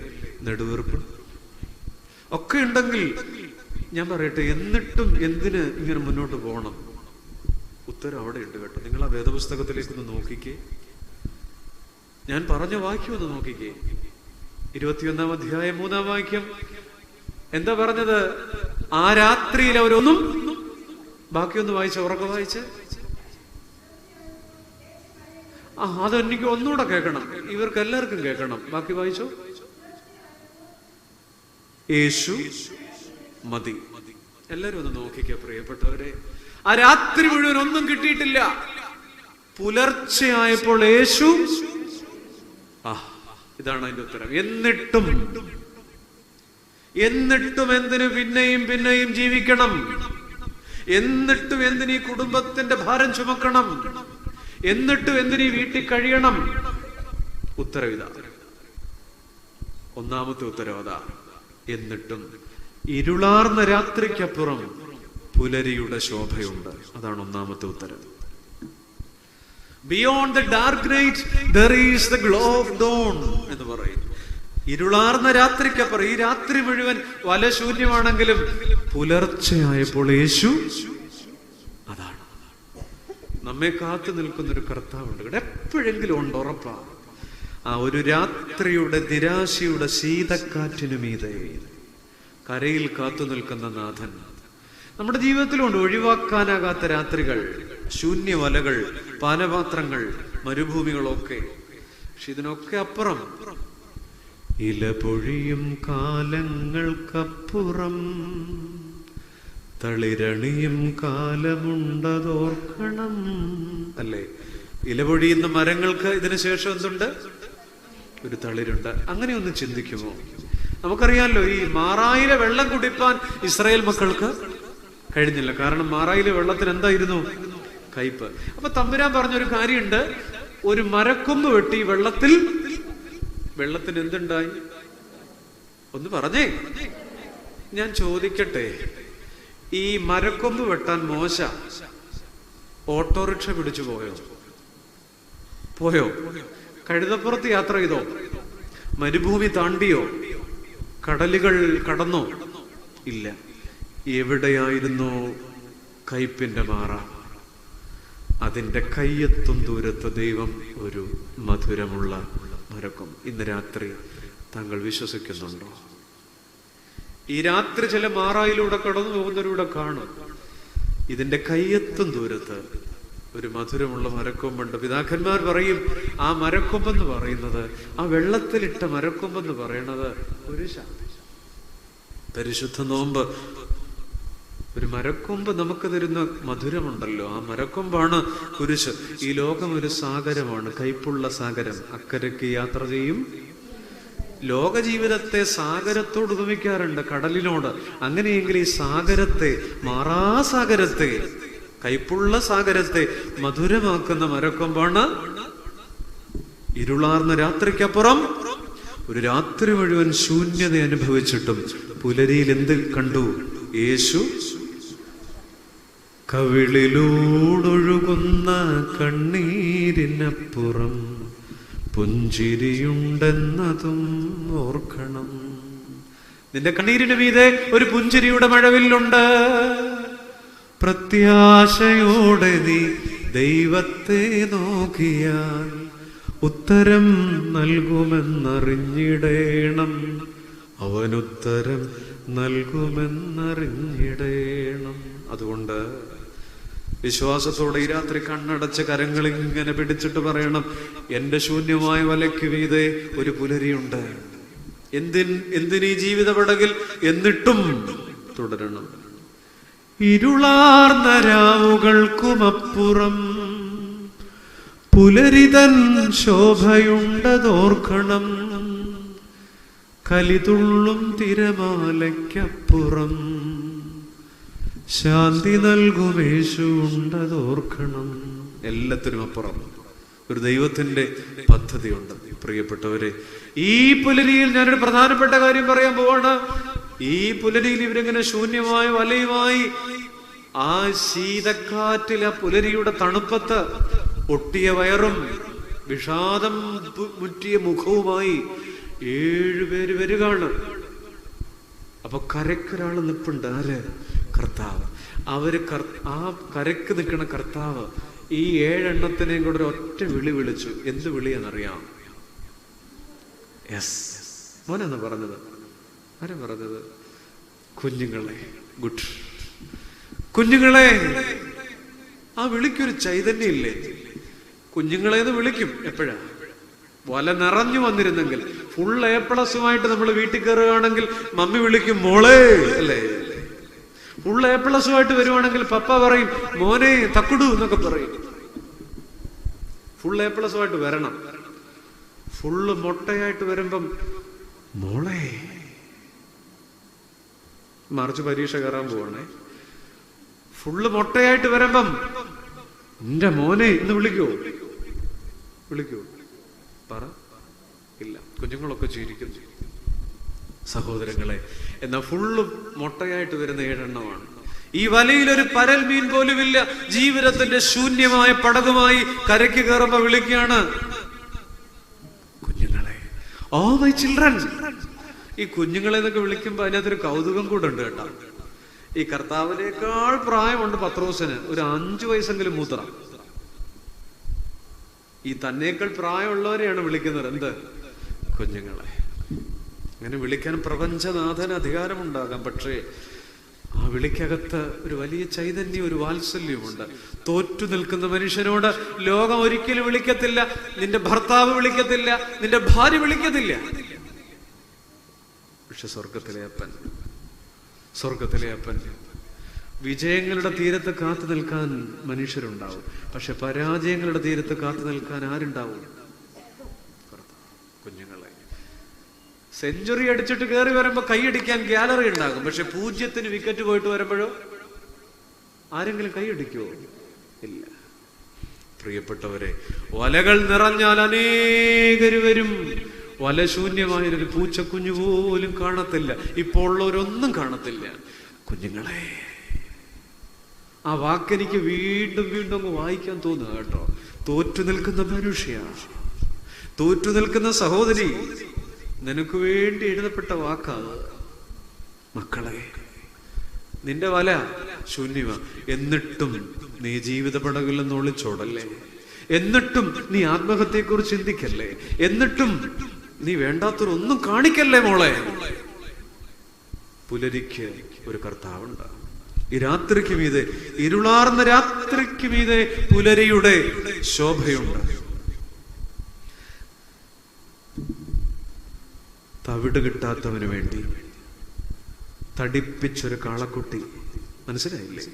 നെടുവീർപ്പ്? ഒക്കെ ഉണ്ടെങ്കിൽ ഞാൻ പറയട്ടെ, എന്നിട്ടും എന്തിന് ഇങ്ങനെ മുന്നോട്ട് പോകണം? ഉത്തരം അവിടെ ഉണ്ട് കേട്ടോ. നിങ്ങൾ ആ വേദപുസ്തകത്തിലേക്കൊന്ന് നോക്കിക്കേ. ഞാൻ പറഞ്ഞ വാക്യം ഒന്ന് നോക്കിക്കേ. 21-ാം അധ്യായം 3-ാം വാക്യം എന്താ പറഞ്ഞത്? ആ രാത്രിയിൽ അവരൊന്നും, ബാക്കിയൊന്ന് വായിച്ച, ഉറക്കെ വായിച്ച്. അതെനിക്ക് ഒന്നുകൂടെ കേൾക്കണം, ഇവർക്ക് എല്ലാവർക്കും കേൾക്കണം. ബാക്കി വായിച്ചോ. യേശു മതി. എല്ലാരും ഒന്ന് നോക്കിക്ക പ്രിയപ്പെട്ടവരെ. ആ രാത്രി മുഴുവൻ ഒന്നും കിട്ടിയിട്ടില്ല. പുലർച്ചെയായപ്പോൾ യേശു, ഇതാണ് അതിന്റെ ഉത്തരം. എന്നിട്ടും എന്തിനു പിന്നെയും ജീവിക്കണം? എന്നിട്ടും എന്തിനീ കുടുംബത്തിന്റെ ഭാരം ചുമക്കണം? എന്നിട്ടും എന്തിനീ വീട്ടിൽ കഴിയണം? ഉത്തരവിതാ, ഒന്നാമത്തെ ഉത്തരവതാ. എന്നിട്ടും ഇരുളാർന്ന രാത്രിക്കപ്പുറം പുലരിയുടെ ശോഭയുണ്ട്. അതാണ് ഒന്നാമത്തെ ഉത്തരം. Beyond the dark night there is the glow of dawn എന്ന് പറയും. ഇരുളാർന്ന രാത്രിക്കപ്പുറം, ഈ രാത്രി മുഴുവൻ വല ശൂന്യമാണെങ്കിലും പുലർച്ചയായപ്പോൾ യേശു, അതാണ് നമ്മെ കാത്തു നിൽക്കുന്നൊരു കർത്താവുണ്ട്. ഇവിടെ എപ്പോഴെങ്കിലും ഉണ്ട്, ഉറപ്പാ. ആ ഒരു രാത്രിയുടെ നിരാശയുടെ ശീതക്കാറ്റിനു മീതെ കരയിൽ കാത്തു നിൽക്കുന്ന നാഥൻ നമ്മുടെ ജീവിതത്തിലുണ്ട്. ഒഴിവാക്കാനാകാത്ത രാത്രികൾ, ശൂന്യവലകൾ, പാനപാത്രങ്ങൾ, മരുഭൂമികളൊക്കെ. പക്ഷെ ഇതിനൊക്കെ അപ്പുറം ഇല പൊഴിയും കാലങ്ങൾക്കപ്പുറം തളിരണിയും കാലമുണ്ടതോർക്കണം, അല്ലേ? ഇല പൊഴിയുന്ന മരങ്ങൾക്ക് ഇതിനു ശേഷം എന്തുണ്ട്? ഒരു തളിരുണ്ട്. അങ്ങനെ ഒന്ന് ചിന്തിക്കുമോ? നമുക്കറിയാമല്ലോ, ഈ മാറായിലെ വെള്ളം കുടിപ്പാൻ ഇസ്രായേൽ മക്കൾക്ക് കഴിഞ്ഞില്ല. കാരണം മാറായിലെ വെള്ളത്തിന് എന്തായിരുന്നു? കയ്പ്. അപ്പൊ തമ്പുരാൻ പറഞ്ഞൊരു കാര്യമുണ്ട്, ഒരു മരക്കൊമ്പ് വെട്ടി വെള്ളത്തിന് എന്തുണ്ടായി? ഒന്ന് പറഞ്ഞേ. ഞാൻ ചോദിക്കട്ടെ, ഈ മരക്കൊമ്പ് വെട്ടാൻ മോശ ഓട്ടോറിക്ഷ പിടിച്ചു പോയോ? കഴുതപ്പുറത്ത് യാത്ര ചെയ്തോ? മരുഭൂമി താണ്ടിയോ? കടലുകൾ കടന്നോ? ഇല്ല. എവിടെയായിരുന്നു കയ്പിന്റെ മാറ? അതിന്റെ കയ്യെത്തും ദൂരത്ത് ദൈവം ഒരു മധുരമുള്ള മരക്കും. ഇന്ന് രാത്രി താങ്കൾ വിശ്വസിക്കുന്നുണ്ടോ? ഈ രാത്രി ചില മാറായിലൂടെ കടന്നു പോകുന്നവരൂടെ കാണും, ഇതിന്റെ കയ്യെത്തും ദൂരത്ത് ഒരു മധുരമുള്ള മരക്കൊമ്പുണ്ട്. പിതാക്കന്മാർ പറയും, ആ മരക്കൊമ്പെന്ന് പറയുന്നത്, ആ വെള്ളത്തിലിട്ട മരക്കൊമ്പെന്ന് പറയുന്നത് ഒരു പരിശുദ്ധ നോമ്പ്, ഒരു മരക്കൊമ്പ് നമുക്ക് തരുന്ന മധുരമുണ്ടല്ലോ, ആ മരക്കൊമ്പാണ് കുരിശ്. ഈ ലോകം ഒരു സാഗരമാണ്, കയ്പുള്ള സാഗരം. അക്കരയ്ക്ക് യാത്ര ചെയ്യും. ലോക ജീവിതത്തെ സാഗരത്തോട് ഉപമിക്കാറുണ്ട്, കടലിനോട്. അങ്ങനെയെങ്കിൽ ഈ സാഗരത്തെ, മാറാസാഗരത്തെ, കയ്പുള്ള സാഗരത്തെ മധുരമാക്കുന്ന മരക്കൊമ്പാണ്. ഇരുളാർന്ന രാത്രിക്കപ്പുറം ഒരു രാത്രി മുഴുവൻ ശൂന്യത അനുഭവിച്ചിട്ടും പുലരിയിൽ എന്ത് കണ്ടു? യേശു കവിളിലൂടൊഴുകുന്ന കണ്ണീരിനപ്പുറം പുഞ്ചിരിയുണ്ടെന്നതും ഓർക്കണം. നിന്റെ കണ്ണീരിന് മീതെ ഒരു പുഞ്ചിരിയുടെ മഴവില്ലുണ്ട്. പ്രത്യാശയോടെ നീ ദൈവത്തെ നോക്കിയാൽ ഉത്തരം നൽകുമെന്നറിഞ്ഞിടേണം, അവനുത്തരം നൽകുമെന്നറിഞ്ഞിടേണം. അതുകൊണ്ട് വിശ്വാസത്തോടെ ഈ രാത്രി കണ്ണടച്ച് കരങ്ങൾ ഇങ്ങനെ പിടിച്ചിട്ട് പറയണം, എന്റെ ശൂന്യമായ വലയ്ക്ക് മീതെ ഒരു പുലരിയുണ്ട്. എന്തിനീ ജീവിത പടകിൽ? എന്നിട്ടും തുടരണം. ഇരുളാർന്ന രാവുകൾക്കുമപ്പുറം പുലരിതൻ ശോഭയുണ്ടതോർക്കണം. കലിതുള്ളും തിരമാലയ്ക്കപ്പുറം ശാന്തി നൽകുമേശു ഉണ്ടതോർക്കണം. എല്ലാത്തിനും അപ്പുറം ഒരു ദൈവത്തിന്റെ പദ്ധതിയുണ്ട്. പ്രിയപ്പെട്ടവരെ, ഈ പുലരിയിൽ ഞാനൊരു പ്രധാനപ്പെട്ട കാര്യം പറയാൻ പോവാണ്. ഈ പുലരിയിൽ ഇവരിങ്ങനെ ശൂന്യമായ വലയുമായി ആ ശീതക്കാറ്റിൽ, ആ പുലരിയുടെ തണുപ്പത്ത് ഒട്ടിയ വയറും വിഷാദം മുറ്റിയ മുഖവുമായി 7 പേര് വരികയാണ്. അപ്പൊ കരയ്ക്കൊരാൾ നിൽപ്പുണ്ട്. ആര്? കർത്താവ്. ആ കരയ്ക്ക് നിൽക്കുന്ന കർത്താവ് ഈ 7 എണ്ണത്തിനെയും കൂടെ ഒറ്റ വിളി വിളിച്ചു. എന്ത് വിളിയെന്നറിയാം? യെസ്, മോനെന്ന് പറഞ്ഞത്. ആരാ പറഞ്ഞത്? കുഞ്ഞുങ്ങളെ. ഗുഡ്. കുഞ്ഞുങ്ങളെ. ആ വിളിക്കൊരു ചൈതന്യം ഇല്ലേ? കുഞ്ഞുങ്ങളെന്ന് വിളിക്കും. എപ്പോഴാ? വല നിറഞ്ഞു വന്നിരുന്നെങ്കിൽ, ഫുൾ A+ഉമായിട്ട് നമ്മൾ വീട്ടിൽ കയറുകയാണെങ്കിൽ മമ്മി വിളിക്കും മോളെ, അല്ലേ? ഫുൾ A+ഉമായിട്ട് വരുവാണെങ്കിൽ പപ്പ പറയും മോനെ തക്കുടു എന്നൊക്കെ പറയും. ഫുൾ A+ഉമായിട്ട് വരണം. ഫുള്ള് മൊട്ടയായിട്ട് വരുമ്പം മോളെ. മാർച്ച് പരീക്ഷ കയറാൻ പോവാണേ. ഫുള്ള് മൊട്ടയായിട്ട് വരുമ്പം എന്റെ മോനെ ഇന്ന് വിളിക്കോ? പറ. ഇല്ല. കുഞ്ഞുങ്ങളൊക്കെ ചിരിക്കുന്നു. സഹോദരങ്ങളെ, എന്നാൽ ഫുള്ള് മൊട്ടയായിട്ട് വരുന്ന 7 എണ്ണമാണ്. ഈ വലയിൽ ഒരു പരൽ മീൻ പോലുമില്ല. ജീവിതത്തിന്റെ ശൂന്യമായ പടകുമായി കരയ്ക്ക് കയറുമ്പോ വിളിക്കുകയാണ്, കുഞ്ഞുങ്ങളെ. Oh my children. ഈ കുഞ്ഞുങ്ങളെ എന്നൊക്കെ വിളിക്കുമ്പോ അതിനകത്തൊരു കൗതുകം കൂടെ ഉണ്ട് കേട്ടോ. ഈ കർത്താവിനേക്കാൾ പ്രായമുണ്ട് പത്രോസിന്, ഒരു 5 വയസ്സെങ്കിലും മൂത്ര. ഈ തന്നേക്കാൾ പ്രായമുള്ളവരെയാണ് വിളിക്കുന്നത് എന്ത്? കുഞ്ഞുങ്ങളെ. അങ്ങനെ വിളിക്കാൻ പ്രപഞ്ചനാഥന് അധികാരമുണ്ടാകാം. പക്ഷേ ആ വിളിക്കകത്ത് ഒരു വലിയ ചൈതന്യം, ഒരു വാത്സല്യമുണ്ട്. തോറ്റു നിൽക്കുന്ന മനുഷ്യനോട് ലോകം ഒരിക്കലും വിളിക്കത്തില്ല, നിന്റെ ഭർത്താവ് വിളിക്കത്തില്ല, നിന്റെ ഭാര്യ വിളിക്കത്തില്ല. പക്ഷെ സ്വർഗത്തിലെ അപ്പൻ വിജയങ്ങളുടെ തീരത്ത് കാത്തു നിൽക്കാൻ മനുഷ്യരുണ്ടാവും. പക്ഷെ പരാജയങ്ങളുടെ തീരത്ത് കാത്തു നിൽക്കാൻ ആരുണ്ടാവും? കുഞ്ഞുങ്ങളെ. സെഞ്ചുറി അടിച്ചിട്ട് കയറി വരുമ്പോ കൈയടിക്കാൻ ഗ്യാലറി ഉണ്ടാകും. പക്ഷെ 0-ന് വിക്കറ്റ് പോയിട്ട് വരുമ്പോഴോ ആരെങ്കിലും കൈയടിക്കുവോ? ഇല്ല. പ്രിയപ്പെട്ടവരെ, വലകൾ നിറഞ്ഞാൽ അനേകര് വരും. വല ശൂന്യമായൊരു പൂച്ചക്കുഞ്ഞു പോലും കാണത്തില്ല. ഇപ്പോൾ ഉള്ളവരൊന്നും കാണത്തില്ല. കുഞ്ഞുങ്ങളെ, ആ വാക്കെനിക്ക് വീണ്ടും വീണ്ടും അങ്ങ് വായിക്കാൻ തോന്നുക കേട്ടോ. തോറ്റു നിൽക്കുന്ന മനുഷ്യ, തോറ്റു നിൽക്കുന്ന സഹോദരി, നിനക്ക് വേണ്ടി എഴുതപ്പെട്ട വാക്കാണ്. മക്കളെ, നിന്റെ വല ശൂന്യവ, എന്നിട്ടും നീ ജീവിത പടകില്ലെന്ന് ഒളിച്ചോടല്ലേ? എന്നിട്ടും നീ ആത്മഹത്യയെക്കുറിച്ച് ചിന്തിക്കല്ലേ? എന്നിട്ടും നീ വേണ്ടാത്തൊരൊന്നും കാണിക്കല്ലേ മോളെ? പുലരിക്ക് ഒരു കർത്താവുണ്ട്. ഈ രാത്രിക്ക് മീതെ, ഇരുളാർന്ന രാത്രിക്ക് മീതെ പുലരിയുടെ ശോഭയുണ്ട്. തവിട് കിട്ടാത്തവന് വേണ്ടി തടിപ്പിച്ചൊരു കാളക്കുട്ടി, മനസ്സിലായില്ലേ?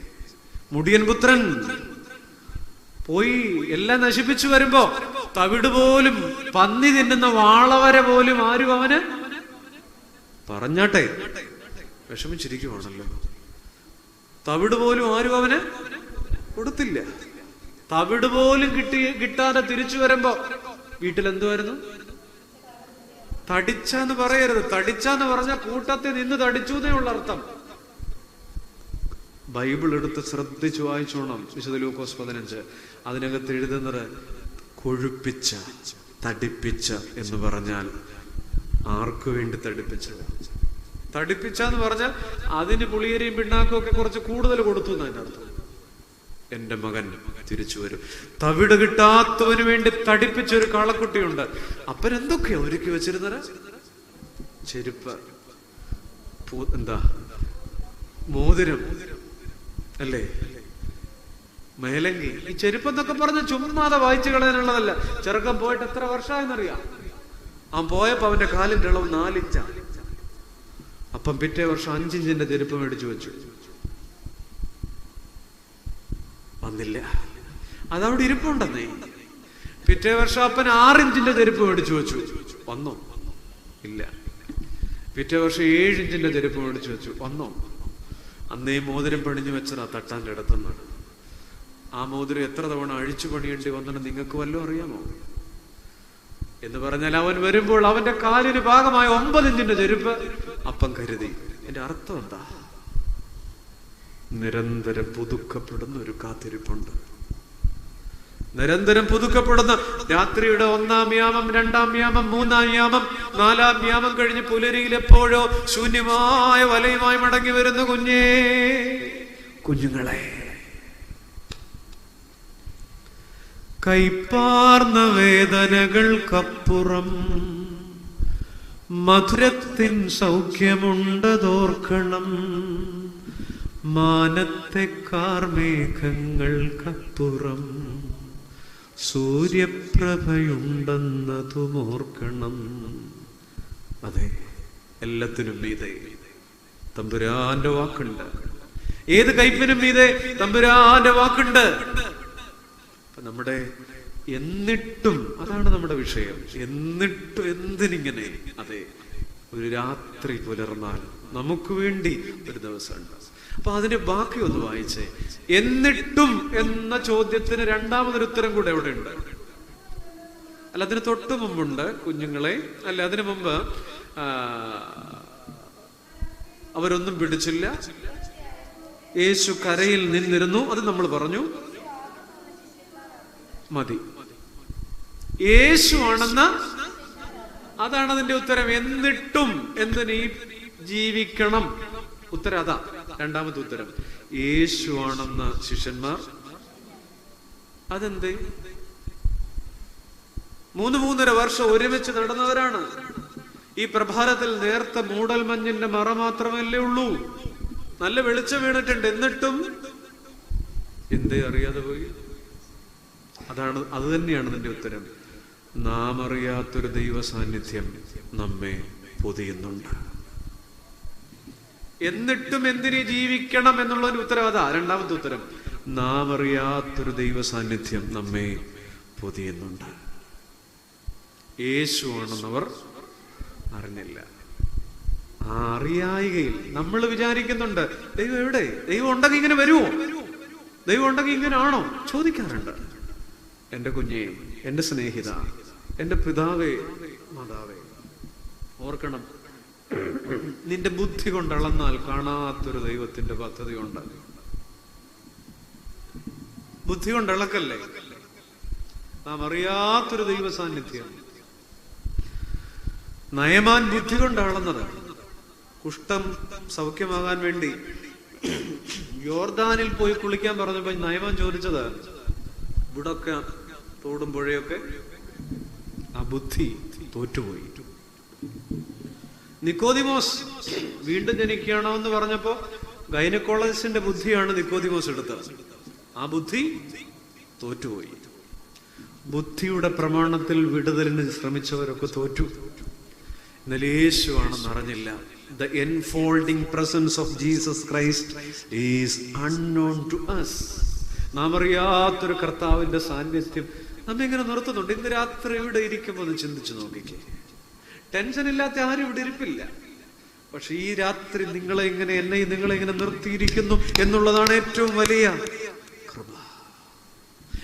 മുടിയൻ പുത്രൻ പോയി എല്ലാം നശിപ്പിച്ചു വരുമ്പോ തവിട് പോലും, പന്നി തിന്നുന്ന വാളവര പോലും ആരും അവന് പറഞ്ഞാട്ടെ വിഷമിച്ചിരിക്കുവാണല്ലോ. തവിട് പോലും ആരും അവന് കൊടുത്തില്ല. തവിട് പോലും കിട്ടാതെ തിരിച്ചു വരുമ്പോ വീട്ടിലെന്തുവായിരുന്നു? തടിച്ചാന്ന് പറയരുത്. തടിച്ചാന്ന് പറഞ്ഞ കൂട്ടത്തിൽ നിന്ന് തടിച്ചു എന്നേ ഉള്ള അർത്ഥം. ബൈബിൾ എടുത്ത് ശ്രദ്ധിച്ചു വായിച്ചോണം. വിശുദ്ധ ലൂക്കോസ് 15 അതിനകത്ത് എഴുതുന്നത് കൊഴുപ്പിച്ച, തടിപ്പിച്ച എന്ന് പറഞ്ഞാൽ ആർക്കു വേണ്ടി തടിപ്പിച്ചത്? തടിപ്പിച്ചെന്ന് പറഞ്ഞാൽ അതിന് പുളിയരിയും പിണ്ണാക്കും ഒക്കെ കുറച്ച് കൂടുതൽ കൊടുത്തു എന്നതിന്റെ അർത്ഥം. എന്റെ മകൻ തിരിച്ചു വരും. തവിട് കിട്ടാത്തവന് വേണ്ടി തടിപ്പിച്ചൊരു കാളക്കുട്ടിയുണ്ട്. അപ്പനെന്തൊക്കെയാ ഒരുക്കി വെച്ചിരുന്നത്? ചെരുപ്പ്, എന്താ, മോതിരം അല്ലേ, മേലങ്കി. ഈ ചെരുപ്പെന്നൊക്കെ പറഞ്ഞ ചുമ്മാതെ വായിച്ചു കളയാനുള്ളതല്ല. ചെറുക്കൻ പോയിട്ട് എത്ര വർഷമായെന്നറിയാം? അവൻ പോയപ്പോ അവന്റെ കാലിന്റെ അളവ് 4 ഇഞ്ചാണ്. അപ്പം പിറ്റേ വർഷം 5 ഇഞ്ചിന്റെ ചെരുപ്പ് മേടിച്ചു വെച്ചു. വന്നില്ല, അതവിടെ ഇരിപ്പുണ്ടെന്നേ. പിറ്റേ വർഷം അപ്പൻ 6 ഇഞ്ചിന്റെ ചെരുപ്പ് മേടിച്ചു വെച്ചു. വന്നോ? ഇല്ല. പിറ്റേ വർഷം 7 ഇഞ്ചിന്റെ ചെരുപ്പ് മേടിച്ചു വെച്ചു. വന്നോ? അന്നേ മോതിരം പണിഞ്ഞു വെച്ചതാ തട്ടാന്റെ ഇടത്തുനിന്നാണ്. ആ മോതിരം എത്ര തവണ അഴിച്ചു പണിയേണ്ടി വന്നിട്ട് നിങ്ങൾക്ക് വല്ലതും അറിയാമോ? എന്ന് പറഞ്ഞാൽ അവൻ വരുമ്പോൾ അവന്റെ കാലിന് ഭാഗമായ 9 ഇഞ്ചിന്റെ ചെരുപ്പ് അപ്പം കരുതി. എന്റെ അർത്ഥം എന്താ? നിരന്തരം പുതുക്കപ്പെടുന്ന ഒരു കാത്തിരിപ്പുണ്ട്. നിരന്തരം പുതുക്കപ്പെടുന്ന രാത്രിയുടെ 1-ാം യാമം, 2-ാം യാമം, 3-ാം യാമം, 4-ാം യാമം കഴിഞ്ഞ് പുലരിയിൽ എപ്പോഴോ ശൂന്യമായ വലയുമായി മടങ്ങി വരുന്ന കുഞ്ഞുങ്ങളെ, കൈപ്പാർന്ന വേദനകൾക്കപ്പുറം മധുരത്തിൻ സൗഖ്യമുണ്ടതോർക്കണം. മാനത്തെ കാർമേഘങ്ങൾക്കപ്പുറം സൂര്യപ്രഭയുണ്ടെന്നതുമോർക്കണം. അതെ, എല്ലാത്തിനും മീതെ തമ്പുരാന്റെ വാക്കുണ്ട്. ഏത് കയ്പിനും മീതെ തമ്പുരാന്റെ വാക്കുണ്ട്. നമ്മുടെ എന്നിട്ടും, അതാണ് നമ്മുടെ വിഷയം. എന്നിട്ടും എന്തിനിങ്ങനെ? അതെ, ഒരു രാത്രി പുലർന്നാൽ നമുക്ക് വേണ്ടി ഒരു ദിവസമുണ്ട്. അപ്പൊ അതിന്റെ ബാക്കി ഒന്ന് വായിച്ചേ. എന്നിട്ടും എന്ന ചോദ്യത്തിന് രണ്ടാമതൊരു ഉത്തരം കൂടെ ഇവിടെ ഉണ്ട്. അല്ല, അതിന് തൊട്ടു മുമ്പുണ്ട് കുഞ്ഞുങ്ങളെ. അല്ല, അതിനു മുമ്പ് അവരൊന്നും പിടിച്ചില്ല. യേശു കരയിൽ നിന്നിരുന്നു. അത് നമ്മൾ പറഞ്ഞു. മതി. യേശു ആണെന്ന് അതാണ് അതിന്റെ ഉത്തരം. എന്നിട്ടും എന്തിനീ ജീവിക്കണം? ഉത്തരം അതാ. രണ്ടാമത്തെ ഉത്തരം യേശു ആണെന്ന ശിഷ്യന്മാർ. അതെന്തേ? 3.5 വർഷം ഒരുമിച്ച് നടന്നവരാണ്. ഈ പ്രഭാതത്തിൽ നേർത്ത മൂടൽമഞ്ഞിന്റെ മറ മാത്രമല്ലേ ഉള്ളൂ, നല്ല വെളിച്ചം വീണിട്ടുണ്ട്. എന്നിട്ടും എന്തേ അറിയാതെ പോയി? അത് തന്നെയാണ് നിന്റെ ഉത്തരം. നാം അറിയാത്തൊരു ദൈവ സാന്നിധ്യം നമ്മെ പൊതിയുന്നുണ്ട്. എന്നിട്ടും എന്തിനു ജീവിക്കണം എന്നുള്ളൊരു ഉത്തരം അതാ. രണ്ടാമത്തെ ഉത്തരം നാം അറിയാത്തൊരു ദൈവ സാന്നിധ്യം നമ്മെ പൊതിയുന്നുണ്ട്. യേശു ആണെന്നവർ അറിഞ്ഞില്ല. ആ അറിയായികയിൽ നമ്മൾ വിചാരിക്കുന്നുണ്ട് ദൈവം എവിടെ? ദൈവം ഉണ്ടെങ്കിൽ ഇങ്ങനെ വരുമോ? ദൈവം ഉണ്ടെങ്കിൽ ഇങ്ങനെ ആണോ? ചോദിക്കാറുണ്ട്. എന്റെ കുഞ്ഞെ, എന്റെ സ്നേഹിത, എന്റെ പിതാവേ, മാതാവേ, ഓർക്കണം, നിന്റെ ബുദ്ധി കൊണ്ട് അളന്നാൽ കാണാത്തൊരു ദൈവത്തിന്റെ പദ്ധതിയുണ്ട്. ബുദ്ധി കൊണ്ട് അളക്കല്ലേ. നാം അറിയാത്തൊരു ദൈവ സാന്നിധ്യം. നയമാൻ ബുദ്ധി കൊണ്ട് അളന്നത്. കുഷ്ഠം സൗഖ്യമാകാൻ വേണ്ടി യോർദാനിൽ പോയി കുളിക്കാൻ പറഞ്ഞപ്പോ നയമാൻ ചോദിച്ചത് ഇവിടൊക്കെ തോടും പുഴയൊക്കെ. ആ ബുദ്ധി തോറ്റുപോയി. നിക്കോദിമോസ് വീണ്ടും ജനിക്കണോ എന്ന് പറഞ്ഞപ്പോ ഗൈനക്കോളജിസ്റ്റിന്റെ ബുദ്ധിയാണ് നിക്കോദിമോസ് എടുത്തത്. ആ ബുദ്ധി തോറ്റുപോയി. ബുദ്ധിയുടെ പ്രമാണത്തിൽ വിടുതലിന് ശ്രമിച്ചവരൊക്കെ തോറ്റു. എന്നാൽ യേശു ആണെന്ന് അറിഞ്ഞില്ല. The enfolding presence of Jesus Christ is unknown to us. നാം അറിയാത്തൊരു കർത്താവിന്റെ സാന്നിധ്യം നമ്മെ ഇങ്ങനെ നിർത്തുന്നുണ്ട്. ഇന്ന് രാത്രി ഇവിടെ ഇരിക്കുമ്പോൾ ഒന്ന് ചിന്തിച്ചു നോക്കിക്കേ. ടെൻഷൻ ഇല്ലാത്ത ആരും ഇവിടെ ഇരിപ്പില്ല. പക്ഷെ ഈ രാത്രി നിങ്ങളെ ഇങ്ങനെ നിർത്തിയിരിക്കുന്നു എന്നുള്ളതാണ് ഏറ്റവും വലിയ കൃപ.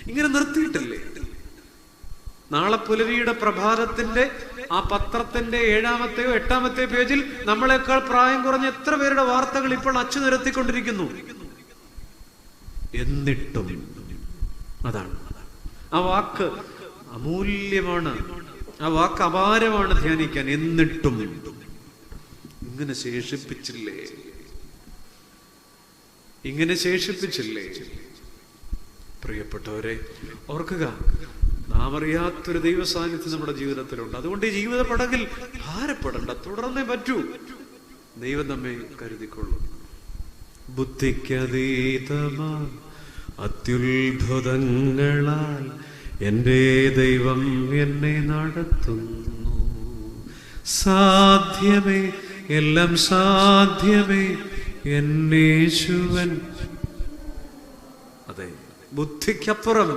ഇങ്ങനെ നിർത്തിയിട്ടില്ലേ? നാളെ പുലരിയുടെ പ്രഭാതത്തിന്റെ ആ പത്രത്തിന്റെ 7-ാമത്തെയോ 8-ാമത്തെയോ പേജിൽ നമ്മളെക്കാൾ പ്രായം കുറഞ്ഞ എത്ര പേരുടെ വാർത്തകൾ ഇപ്പോൾ അച്ചു നിരത്തിക്കൊണ്ടിരിക്കുന്നു. എന്നിട്ടും അതാണ് ആ വാക്ക് അമൂല്യമാണ്. ആ വാക്ക് അപാരമാണ് ധ്യാനിക്കാൻ. എന്നിട്ടും ഇങ്ങനെ ശേഷിപ്പിച്ചില്ലേ? പ്രിയപ്പെട്ടവരെ, ഓർക്കുക, നാം അറിയാത്തൊരു ദൈവ സാന്നിധ്യം നമ്മുടെ ജീവിതത്തിലുണ്ട്. അതുകൊണ്ട് ഈ ജീവിത പടകിൽ ഭാരപ്പെടണ്ട, തുടർന്നേ പറ്റൂ. ദൈവം നമ്മെ കരുതിക്കൊള്ളും. ബുദ്ധിക്കതീതമാ അത്യുത്ഭുതങ്ങളാൽ എൻ്റെ ദൈവം എന്നെ നടത്തുന്നു. സാധ്യമേ, എല്ലാം സാധ്യമേ എന്നേശുവൻ. അതെ, ബുദ്ധിക്കപ്പുറം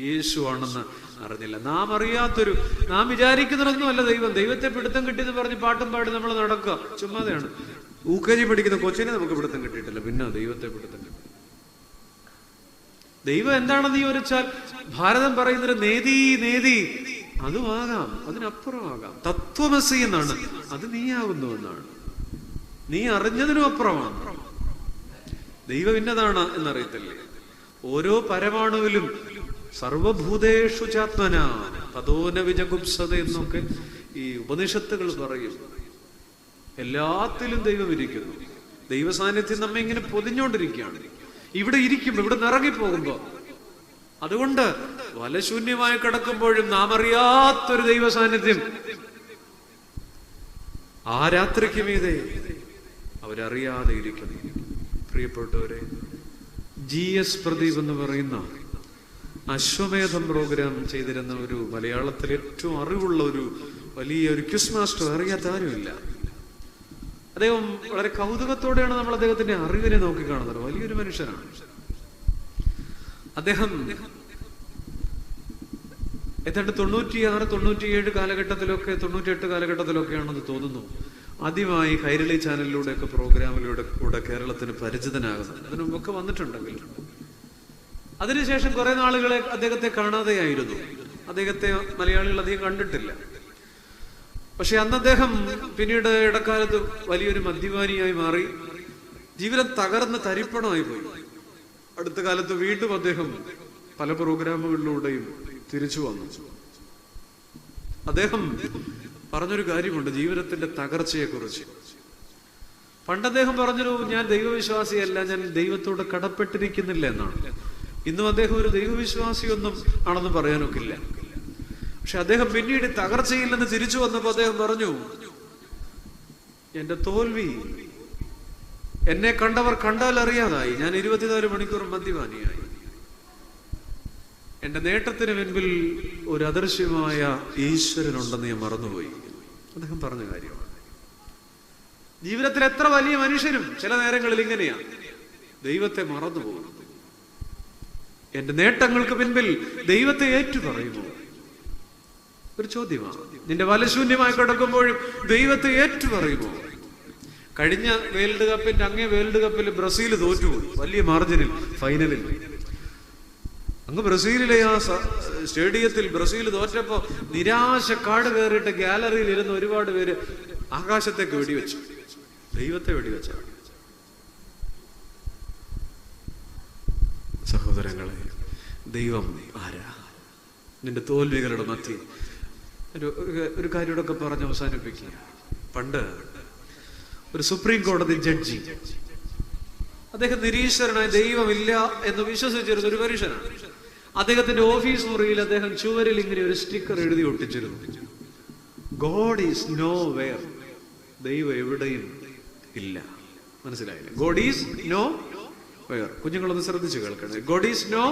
യേശു ആണെന്ന് അറിഞ്ഞില്ല. നാം അറിയാത്തൊരു, നാം വിചാരിക്കുന്നതൊന്നും അല്ല ദൈവം. ദൈവത്തെ പിടുത്തം കിട്ടിയെന്ന് പറഞ്ഞ് പാട്ടും പാടി നമ്മൾ നടക്കുക ചുമ്മാതെയാണ്. UKG പഠിക്കുന്ന കൊച്ചിനെ നമുക്ക് പിടുത്തം കിട്ടിയിട്ടില്ല, പിന്നെ ദൈവത്തെ പിടുത്തം കിട്ടും. ദൈവം എന്താണെന്ന് ചോദിച്ചാൽ ഭാരതം പറയുന്നൊരു നേതി അതുമാകാം, അതിനപ്പുറമാകാം. തത്വമസി എന്നാണ്, അത് നീയാകുന്നു എന്നാണ്. നീ അറിഞ്ഞതിനും അപ്പുറമാണ്. ദൈവം ഇന്നതാണ് എന്നറിയത്തില്ലേ? ഓരോ പരമാണുവിലും സർവഭൂതേഷു ചാത്മന തതോന വിജഗുപ്സത എന്നൊക്കെ ഈ ഉപനിഷത്തുകൾ പറയും. എല്ലാത്തിലും ദൈവം ഇരിക്കുന്നു. ദൈവ സാന്നിധ്യം നമ്മെ ഇങ്ങനെ പൊതിഞ്ഞോണ്ടിരിക്കുകയാണ്. ഇവിടെ ഇരിക്കുമ്പോ, ഇവിടെ നിറങ്ങിപ്പോകുമ്പോ. അതുകൊണ്ട് വലശൂന്യമായി കിടക്കുമ്പോഴും നാം അറിയാത്തൊരു ദൈവ സാന്നിധ്യം ആ രാത്രിക്ക് മീതെ അവരറിയാതെ ഇരിക്കുന്നു. പ്രിയപ്പെട്ടവരെ, GS പ്രദീപ് എന്ന് പറയുന്ന അശ്വമേധം പ്രോഗ്രാം ചെയ്തിരുന്ന ഒരു മലയാളത്തിൽ ഏറ്റവും അറിവുള്ള ഒരു വലിയൊരു ക്വിസ് മാസ്റ്റർ, അറിയാത്ത ആരുമില്ല. അദ്ദേഹം വളരെ കൗതുകത്തോടെയാണ് നമ്മൾ അദ്ദേഹത്തിന്റെ അറിവിനെ നോക്കിക്കാണുന്നത്. വലിയൊരു മനുഷ്യനാണ് അദ്ദേഹം. ഏതാണ്ട് 96, 97 കാലഘട്ടത്തിലൊക്കെ, 98 കാലഘട്ടത്തിലൊക്കെയാണെന്ന് തോന്നുന്നു, ആദ്യമായി കൈരളി ചാനലിലൂടെയൊക്കെ പ്രോഗ്രാമിലൂടെ കേരളത്തിന് പരിചിതനാകുന്നത്. അതിനു മുമ്പൊക്കെ വന്നിട്ടുണ്ടെങ്കിൽ അതിനുശേഷം കുറെ നാളുകളെ അദ്ദേഹത്തെ കാണാതെയായിരുന്നു. അദ്ദേഹത്തെ മലയാളികൾ അധികം കണ്ടിട്ടില്ല. പക്ഷെ അന്ന് അദ്ദേഹം പിന്നീട് ഇടക്കാലത്ത് വലിയൊരു മദ്യപാനിയായി മാറി. ജീവിതം തകർന്ന് തരിപ്പണമായി പോയി. അടുത്ത കാലത്ത് വീണ്ടും അദ്ദേഹം പല പ്രോഗ്രാമുകളിലൂടെയും തിരിച്ചു വന്നു. അദ്ദേഹം പറഞ്ഞൊരു കാര്യമുണ്ട് ജീവിതത്തിന്റെ തകർച്ചയെക്കുറിച്ച്. പണ്ട് അദ്ദേഹം പറഞ്ഞൊരു, ഞാൻ ദൈവവിശ്വാസിയല്ല, ഞാൻ ദൈവത്തോട് കടപ്പെട്ടിരിക്കുന്നില്ല എന്നാണ്. ഇന്നും അദ്ദേഹം ഒരു ദൈവവിശ്വാസിയൊന്നും ആണെന്ന് പറയാനൊക്കില്ല. പക്ഷെ അദ്ദേഹം പിന്നീട് തകർച്ചയിൽ നിന്ന് തിരിച്ചു വന്നപ്പോൾ അദ്ദേഹം പറഞ്ഞു, എന്റെ തോൽവി എന്നെ കണ്ടവർ കണ്ടാൽ അറിയാതായി. ഞാൻ 24 മണിക്കൂർ മദ്യപാനിയായി. എന്റെ നേട്ടത്തിന് മുൻപിൽ ഒരു അദൃശ്യമായ ഈശ്വരനുണ്ടെന്ന് ഞാൻ മറന്നുപോയി. അദ്ദേഹം പറഞ്ഞ കാര്യമാണ്. ജീവിതത്തിൽ എത്ര വലിയ മനുഷ്യരും ചില നേരങ്ങളിൽ ഇങ്ങനെയാണ്, ദൈവത്തെ മറന്നുപോകും. എന്റെ നേട്ടങ്ങൾക്ക് പിൻപിൽ ദൈവത്തെ ഏറ്റുപറയുമോ? ഒരു ചോദ്യമാണ്. നിന്റെ വലശൂന്യമായി കിടക്കുമ്പോഴും ദൈവത്തെ ഏറ്റുപറയുമോ? കഴിഞ്ഞ വേൾഡ് കപ്പിന്റെ അങ്ങേ വേൾഡ് കപ്പിൽ ബ്രസീൽ തോറ്റുപോയി, വലിയ മാർജിനിൽ ഫൈനലിൽ. അങ്ങ് ബ്രസീലിലെ ആ സ്റ്റേഡിയത്തിൽ ബ്രസീൽ തോറ്റപ്പോ നിരാശ കാട് കയറിയിട്ട് ഗാലറിയിൽ ഇരുന്ന് ഒരുപാട് പേര് ആകാശത്തേക്ക് വെടിവെച്ചു, ദൈവത്തെ വെടിവെച്ച. സഹോദരങ്ങളെ, ദൈവം ആരാ? നിന്റെ തോൽവികളുടെ മധ്യേ ഒരു കാര്യമൊക്കെ പറഞ്ഞ് അവസാനിപ്പിക്കുക. പണ്ട് ഒരു സുപ്രീം കോടതി ജഡ്ജി, അദ്ദേഹം നിരീശ്വരനായ ദൈവമില്ല എന്ന് വിശ്വസിച്ചിരുന്ന ഒരു മനുഷ്യനാണ്. അദ്ദേഹത്തിന്റെ ഓഫീസ് മുറിയിൽ അദ്ദേഹം ചുവരിൽ ഇങ്ങനെ ഒരു സ്റ്റിക്കർ എഴുതി ഒട്ടിച്ചിരുന്നു, ഗോഡ് ഈസ് നോ വെയർ. ദൈവം എവിടെയും ഇല്ല. മനസ്സിലായില്ലേ? God is nowhere. കുഞ്ഞുങ്ങളൊന്ന് ശ്രദ്ധിച്ചു കേൾക്കണേ. God is no.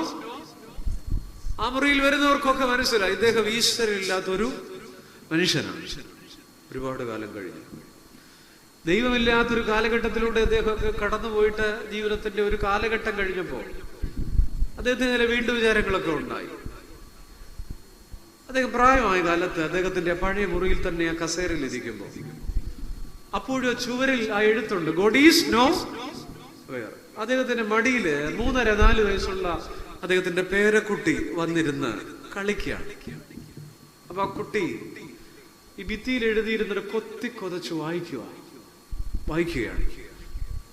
ആ മുറിയിൽ വരുന്നവർക്കൊക്കെ മനസ്സിലായി ഇദ്ദേഹം ഈശ്വരനില്ലാത്തൊരു മനുഷ്യനാണ്. ഒരുപാട് കാലം കഴിഞ്ഞു. ദൈവമില്ലാത്തൊരു കാലഘട്ടത്തിലൂടെ അദ്ദേഹമൊക്കെ കടന്നുപോയിട്ട് ജീവിതത്തിന്റെ ഒരു കാലഘട്ടം കഴിഞ്ഞപ്പോൾ അദ്ദേഹത്തിന് ചില വീണ്ടും വിചാരങ്ങളൊക്കെ ഉണ്ടായി. അദ്ദേഹം പ്രായമായ കാലത്ത് അദ്ദേഹത്തിന്റെ പഴയ മുറിയിൽ തന്നെ ആ കസേരയിൽ ഇരിക്കുമ്പോൾ അപ്പോഴും ചുവരിൽ ആ എഴുത്തുണ്ട്, ഗോഡ് ഈസ് നോ വെയർ. അദ്ദേഹത്തിന്റെ മടിയില് 3-4 വയസ്സുള്ള അദ്ദേഹത്തിന്റെ പേരക്കുട്ടി വന്നിരുന്ന് കളിക്കുകയാണ്. അപ്പൊ ആ കുട്ടി ഈ ഭിത്തിയിൽ എഴുതിയിരുന്നിട്ട് കൊത്തിക്കൊതച്ച് വായിക്കുകയാണ്.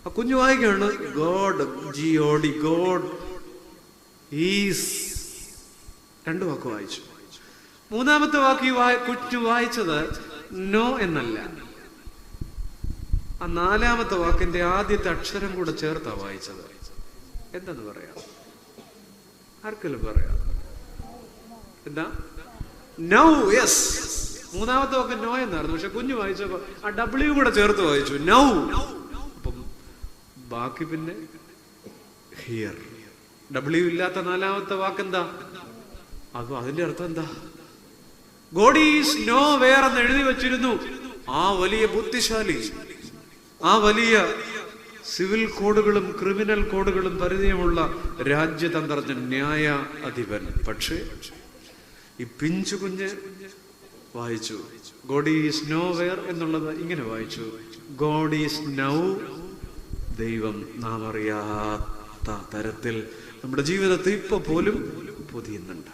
ആ കുഞ്ഞു വായിക്കുകയാണ്, ഗോഡ് GOD, ഗോഡ് ഈസ്. 2 വാക്ക് വായിച്ചു. 3-ാമത്തെ വാക്ക് കുഞ്ഞു വായിച്ചത് നോ എന്നല്ല, ആ 4-ാമത്തെ വാക്കിന്റെ ആദ്യത്തെ അക്ഷരം കൂടെ ചേർത്താ വായിച്ചത്. എന്തെന്ന് പറയാം? ആർക്കെങ്കിലും പറയാം? എന്താ? നോ. യെസ്. 3-ാമത്തെ വാക്ക് നോ എന്നായിരുന്നു. പക്ഷെ കുഞ്ഞു വായിച്ചപ്പോ ആ W കൂടെ ചേർത്ത് വായിച്ചു, നോ. അപ്പം ബാക്കി പിന്നെ ഹിയർ. W ഇല്ലാത്ത 4-ാമത്തെ വാക്ക് എന്താ? അപ്പൊ അതിന്റെ അർത്ഥം എന്താ? ഗോഡ് ഈസ് നോ വെയർ എന്ന് എഴുതി വെച്ചിരുന്നു. ആ വലിയ ബുദ്ധിശാലി, ആ വലിയ സിവിൽ കോഡുകളും ക്രിമിനൽ കോഡുകളും പരിചയമുള്ള രാജ്യതന്ത്രജ്ഞ ന്യായ അധിപൻ. പക്ഷേ ഈ പിഞ്ചു കുഞ്ഞ് വായിച്ചു ഗോഡ് ഈസ് നോ വെയർ എന്നുള്ളത് ഇങ്ങനെ വായിച്ചു, ഗോഡ് ഈസ് നൗ. ദൈവം നാം അറിയാത്ത തരത്തിൽ നമ്മുടെ ജീവിതത്തെ ഇപ്പൊ പോലും പൊതിയുന്നുണ്ട്.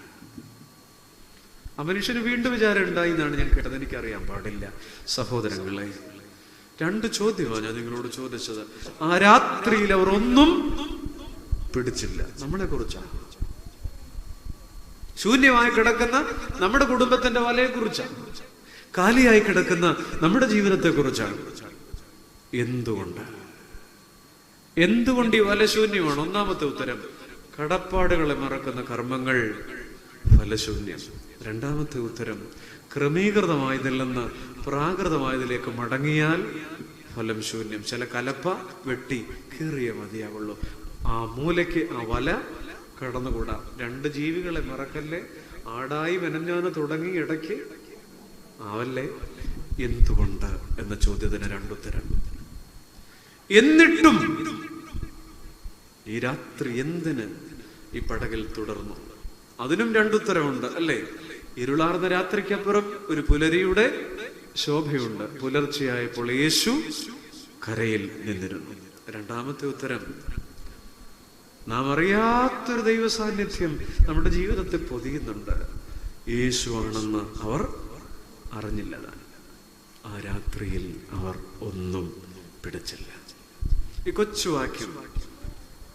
ആ മനുഷ്യന് വീണ്ടും വിചാരം ഉണ്ടായി എന്നാണ് ഞാൻ കേട്ടത്. എനിക്കറിയാൻ പാടില്ല. സഹോദരങ്ങളെ, 2 ചോദ്യമാണ് ഞാൻ നിങ്ങളോട് ചോദിച്ചത്. ആ രാത്രിയിൽ അവർ ഒന്നും പിടിച്ചില്ല. നമ്മളെ കുറിച്ചാണ്. ശൂന്യമായി കിടക്കുന്ന നമ്മുടെ കുടുംബത്തിന്റെ വലയെ കുറിച്ചാണ്. കാലിയായി കിടക്കുന്ന നമ്മുടെ ജീവിതത്തെ കുറിച്ചാണ്. എന്തുകൊണ്ട് ഈ വല ശൂന്യമാണ്? 1-ാമത്തെ ഉത്തരം, കടപ്പാടുകളെ മറക്കുന്ന കർമ്മങ്ങൾ ഫലശൂന്യം. 2-ാമത്തെ ഉത്തരം, ക്രമീകൃതമായതിൽ നിന്ന് പ്രാകൃതമായതിലേക്ക് മടങ്ങിയാൽ ഫലം ശൂന്യം. ചില കലപ്പ വെട്ടി കീറിയേ മതിയാവുള്ളൂ. ആ മൂലയ്ക്ക് ആ വല കടന്നുകൂടാ. 2 ജീവികളെ മറക്കല്ലേ. ആടായി മെനഞ്ഞാന്ന് തുടങ്ങി ഇടയ്ക്ക് ആവല്ലേ. എന്തുകൊണ്ട് എന്ന ചോദ്യത്തിന് 2 ഉത്തരം. എന്നിട്ടും ഈ രാത്രി എന്തിന് ഈ പടകിൽ തുടർന്നു? അതിനും 2 ഉത്തരവുണ്ട് അല്ലേ? ഇരുളാർന്ന രാത്രിക്കപ്പുറം ഒരു പുലരിയുടെ ശോഭയുണ്ട്. പുലർച്ചയായപ്പോൾ യേശു കരയിൽ നിന്നിരുന്നു. 2-ാമത്തെ ഉത്തരം, നാം അറിയാത്തൊരു ദൈവ സാന്നിധ്യം നമ്മുടെ ജീവിതത്തെ പൊതിയുന്നുണ്ട്. യേശു ആണെന്ന് അവർ അറിഞ്ഞില്ലതാണ്. ആ രാത്രിയിൽ അവർ ഒന്നും പിടിച്ചില്ല. ഈ കൊച്ചുവാക്യം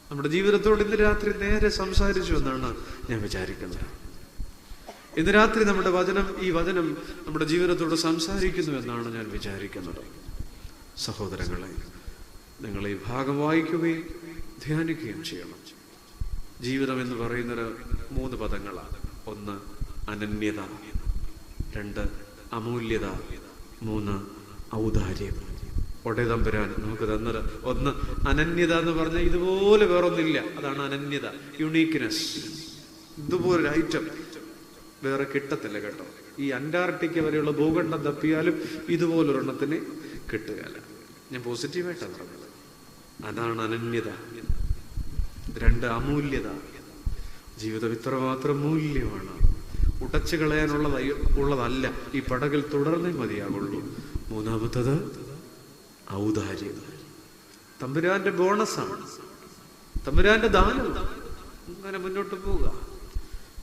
നമ്മുടെ ജീവിതത്തോട് ഇന്ന് രാത്രി നേരെ സംസാരിച്ചു എന്നാണ് ഞാൻ വിചാരിക്കുന്നത്. ഇന്ന് രാത്രി ഈ വചനം നമ്മുടെ ജീവിതത്തോട് സംസാരിക്കുന്നു എന്നാണ് ഞാൻ വിചാരിക്കുന്നത്. സഹോദരങ്ങളെ, നിങ്ങൾ ഈ ഭാഗം വായിക്കുകയും ധ്യാനിക്കുകയും ചെയ്യണം. ജീവിതം എന്ന് പറയുന്നത് 3 പദങ്ങളാണ്. 1 അനന്യത, 2 അമൂല്യത, 3 ഔദാര്യം. ഒടേതമ്പുരാൻ നമുക്ക് തന്നത് 1 അനന്യത എന്ന് പറഞ്ഞാൽ ഇതുപോലെ വേറൊന്നില്ല. അതാണ് അനന്യത, യുണീക്ക്നെസ്. ഇതുപോലൊരു ഐറ്റം വേറെ കിട്ടത്തില്ല കേട്ടോ. ഈ അന്റാർട്ടിക്ക വരെയുള്ള ഭൂഖണ്ഡം തപ്പിയാലും ഇതുപോലൊരെണ്ണത്തിന് കിട്ടുകയല്ല. ഞാൻ പോസിറ്റീവായിട്ടാണ് പറഞ്ഞത്. അതാണ് അനന്യത. 2 അമൂല്യത. ജീവിതം ഇത്രമാത്രം മൂല്യമാണ്, ഉടച്ചു കളയാനുള്ളതല്ല. ഈ പടകിൽ തുടർന്നേ മതിയാകുള്ളൂ. 3 ഔദാര്യം. തമ്പുരാന്റെ ബോണസാണ്, തമ്പുരാന്റെ ദാനം. അങ്ങനെ മുന്നോട്ട് പോവുക.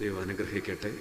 ദൈവം അനുഗ്രഹിക്കട്ടെ.